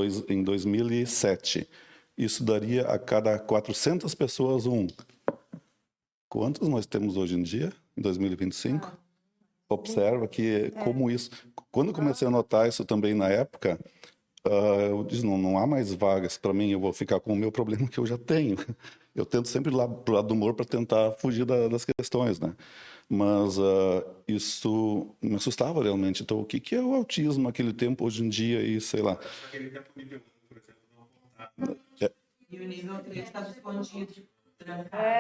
Speaker 5: 2007. Isso daria a cada 400 pessoas um. Quantos nós temos hoje em dia, em 2025? Observa que como isso... Quando eu comecei a notar isso também na época, eu disse, não há mais vagas para mim, eu vou ficar com o meu problema que eu já tenho. Eu tento sempre ir lá pro lado do humor para tentar fugir das questões, né? Mas isso me assustava realmente. Então, o que é o autismo naquele tempo, hoje em dia, e sei lá...
Speaker 6: Naquele tempo, o nível 1, por exemplo, não apontava.
Speaker 2: E o nível 3 estava escondido.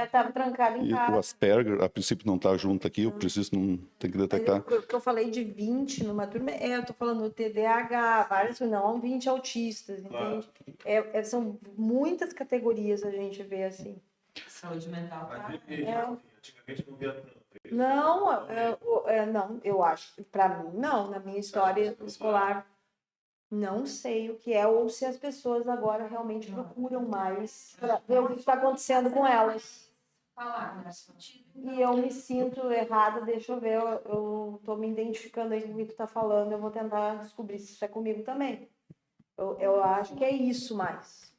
Speaker 9: Estava trancado em
Speaker 5: E
Speaker 9: casa.
Speaker 5: o Asperger, a princípio, não está junto aqui, eu preciso, não tem que detectar.
Speaker 9: O que eu falei de 20 numa turma, eu estou falando do TDAH, vários, não 20 autistas, entende? São muitas categorias a gente vê assim.
Speaker 4: Saúde mental.
Speaker 6: Antigamente não via tanto.
Speaker 9: Não, eu acho, para mim, não, na minha história escolar, não sei o que é, ou se as pessoas agora realmente procuram mais para ver o que está acontecendo com elas. E eu me sinto errada, deixa eu ver, eu estou me identificando aí com o que tu está falando, eu vou tentar descobrir se isso é comigo também. Eu acho que é isso mais.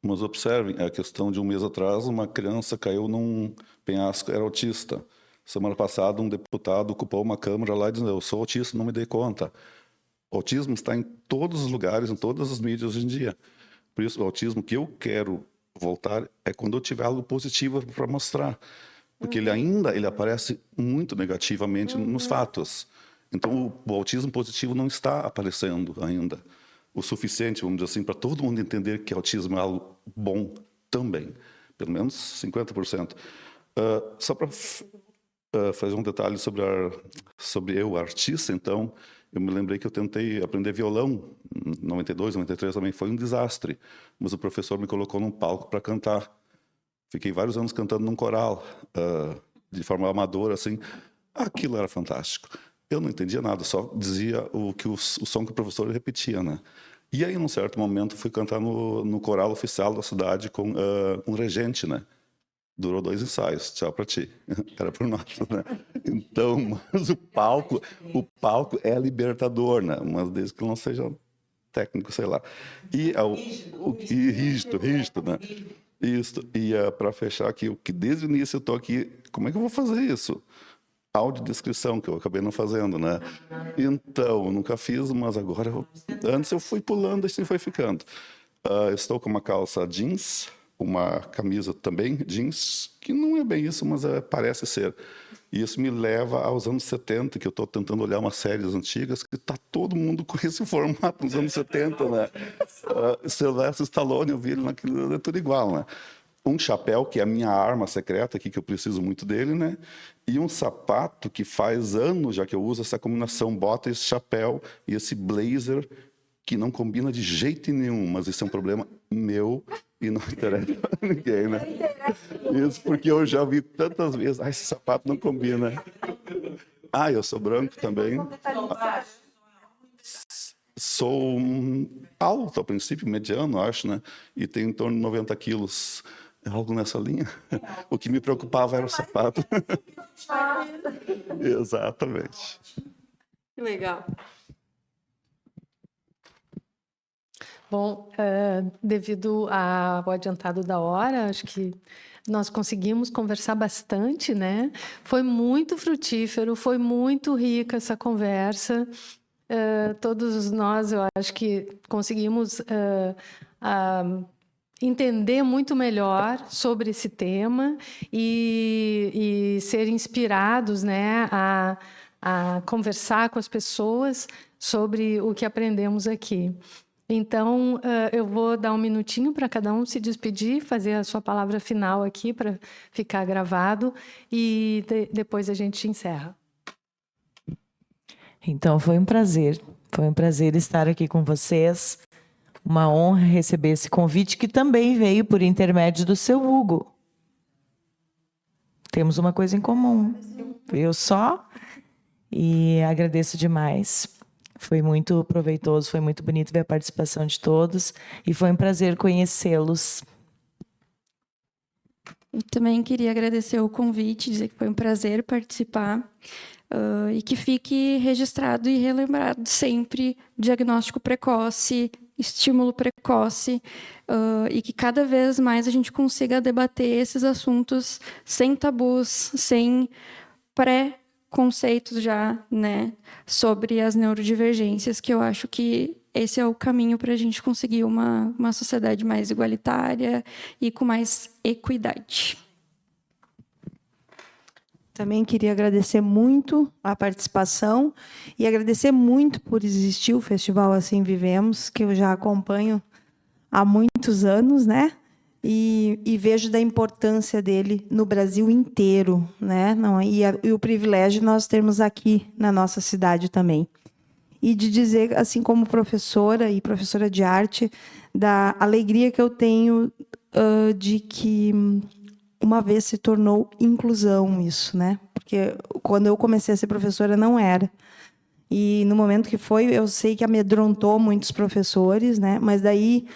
Speaker 5: Mas observem, a questão de um mês atrás, uma criança caiu num penhasco, era autista. Semana passada, um deputado ocupou uma câmara lá dizendo: eu sou autista, não me dei conta. O autismo está em todos os lugares, em todas as mídias hoje em dia. Por isso, o autismo que eu quero voltar é quando eu tiver algo positivo para mostrar. Porque ele aparece muito negativamente nos fatos. Então, o autismo positivo não está aparecendo ainda o suficiente, vamos dizer assim, para todo mundo entender que autismo é algo bom também. Pelo menos 50%. Só para fazer um detalhe sobre eu, artista, então, eu me lembrei que eu tentei aprender violão em 92, 93 também, foi um desastre. Mas o professor me colocou num palco para cantar. Fiquei vários anos cantando num coral, de forma amadora, assim. Aquilo era fantástico. Eu não entendia nada, só dizia o som que o professor repetia, né? E aí, num certo momento, fui cantar no coral oficial da cidade com um regente, né? Durou 2 ensaios, tchau pra ti. Era por nós, né? Então, mas o palco é libertador, né? Mas desde que não seja técnico, sei lá. E rígido, né? Isso. E para fechar aqui, o que desde o início eu tô aqui, como é que eu vou fazer isso? Audiodescrição, que eu acabei não fazendo, né? Então, eu nunca fiz, mas agora, antes eu fui pulando, assim foi ficando. Eu estou com uma calça jeans, uma camisa também jeans, que não é bem isso, mas parece ser. E isso me leva aos anos 70, que eu estou tentando olhar umas séries antigas, que está todo mundo com esse formato nos anos 70, né? Sylvester Stallone, eu vi ele naquilo, é tudo igual, né? Um chapéu, que é a minha arma secreta aqui, que eu preciso muito dele, né? E um sapato que faz anos já que eu uso essa combinação, bota esse chapéu e esse blazer, que não combina de jeito nenhum, mas isso é um problema meu e não interessa pra ninguém, né? Isso porque eu já vi tantas vezes, esse sapato não combina. Eu sou branco também. Sou alto, a princípio, mediano, acho, né? E tenho em torno de 90 quilos. Algo nessa linha. O que me preocupava era o sapato. Exatamente.
Speaker 9: Que legal.
Speaker 1: Bom, devido ao adiantado da hora, acho que nós conseguimos conversar bastante, né? Foi muito frutífero, foi muito rica essa conversa. Todos nós, eu acho que conseguimos entender muito melhor sobre esse tema e ser inspirados, né, a conversar com as pessoas sobre o que aprendemos aqui. Então, eu vou dar um minutinho para cada um se despedir, fazer a sua palavra final aqui para ficar gravado e depois a gente encerra.
Speaker 2: Então, foi um prazer estar aqui com vocês. Uma honra receber esse convite, que também veio por intermédio do seu Hugo. Temos uma coisa em comum. Eu só. E agradeço demais. Foi muito proveitoso, foi muito bonito ver a participação de todos. E foi um prazer conhecê-los.
Speaker 3: Eu também queria agradecer o convite, dizer que foi um prazer participar. E que fique registrado e relembrado sempre diagnóstico precoce, estímulo precoce, e que cada vez mais a gente consiga debater esses assuntos sem tabus, sem pré-conceitos já, né, sobre as neurodivergências, que eu acho que esse é o caminho para a gente conseguir uma sociedade mais igualitária e com mais equidade.
Speaker 4: Também queria agradecer muito a participação e agradecer muito por existir o Festival Assim Vivemos, que eu já acompanho há muitos anos, né? E vejo da importância dele no Brasil inteiro, né? E o privilégio de nós termos aqui na nossa cidade também. E de dizer, assim como professora e professora de arte, da alegria que eu tenho de que uma vez se tornou inclusão isso, né? Porque quando eu comecei a ser professora não era. E no momento que foi, eu sei que amedrontou muitos professores, né? Mas daí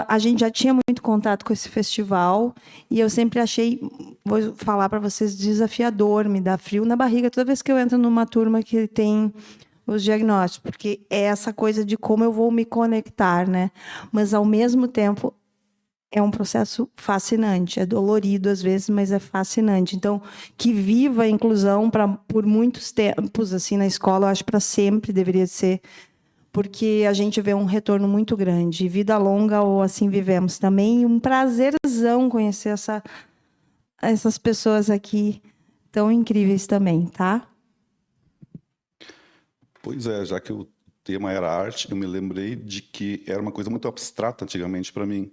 Speaker 4: a gente já tinha muito contato com esse festival e eu sempre achei, vou falar para vocês, desafiador, me dá frio na barriga toda vez que eu entro numa turma que tem os diagnósticos, porque é essa coisa de como eu vou me conectar, né? Mas ao mesmo tempo é um processo fascinante, é dolorido às vezes, mas é fascinante. Então, que viva a inclusão por muitos tempos, assim, na escola, eu acho para sempre deveria ser, porque a gente vê um retorno muito grande. Vida longa ou assim vivemos também. E um prazerzão conhecer essas pessoas aqui tão incríveis também, tá?
Speaker 5: Pois é, já que o tema era arte, eu me lembrei de que era uma coisa muito abstrata antigamente para mim.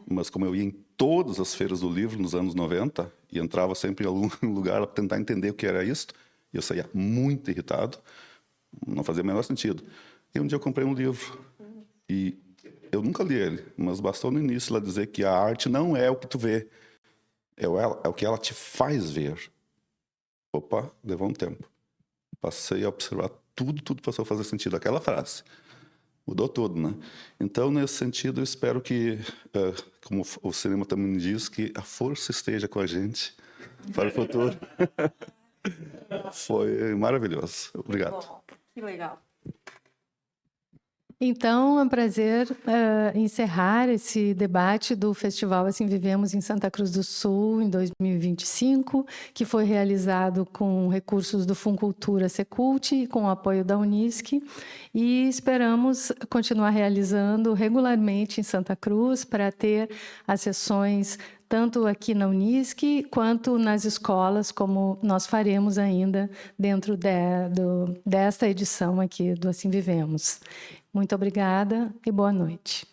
Speaker 5: Mas como eu ia em todas as feiras do livro nos anos 90 e entrava sempre em algum lugar para tentar entender o que era isso, eu saía muito irritado, não fazia o menor sentido. E um dia eu comprei um livro e eu nunca li ele, mas bastou no início ela dizer que a arte não é o que tu vê, é o que ela te faz ver. Opa, levou um tempo. Passei a observar tudo passou a fazer sentido. Aquela frase mudou tudo, né? Então, nesse sentido, eu espero que, como o cinema também diz, que a força esteja com a gente para o futuro. Foi maravilhoso. Obrigado.
Speaker 9: Que legal.
Speaker 1: Então, é um prazer encerrar esse debate do Festival Assim Vivemos em Santa Cruz do Sul, em 2025, que foi realizado com recursos do Funcultura Secult e com o apoio da Unisc. E esperamos continuar realizando regularmente em Santa Cruz para ter as sessões tanto aqui na Unisc quanto nas escolas, como nós faremos ainda dentro desta edição aqui do Assim Vivemos. Muito obrigada e boa noite.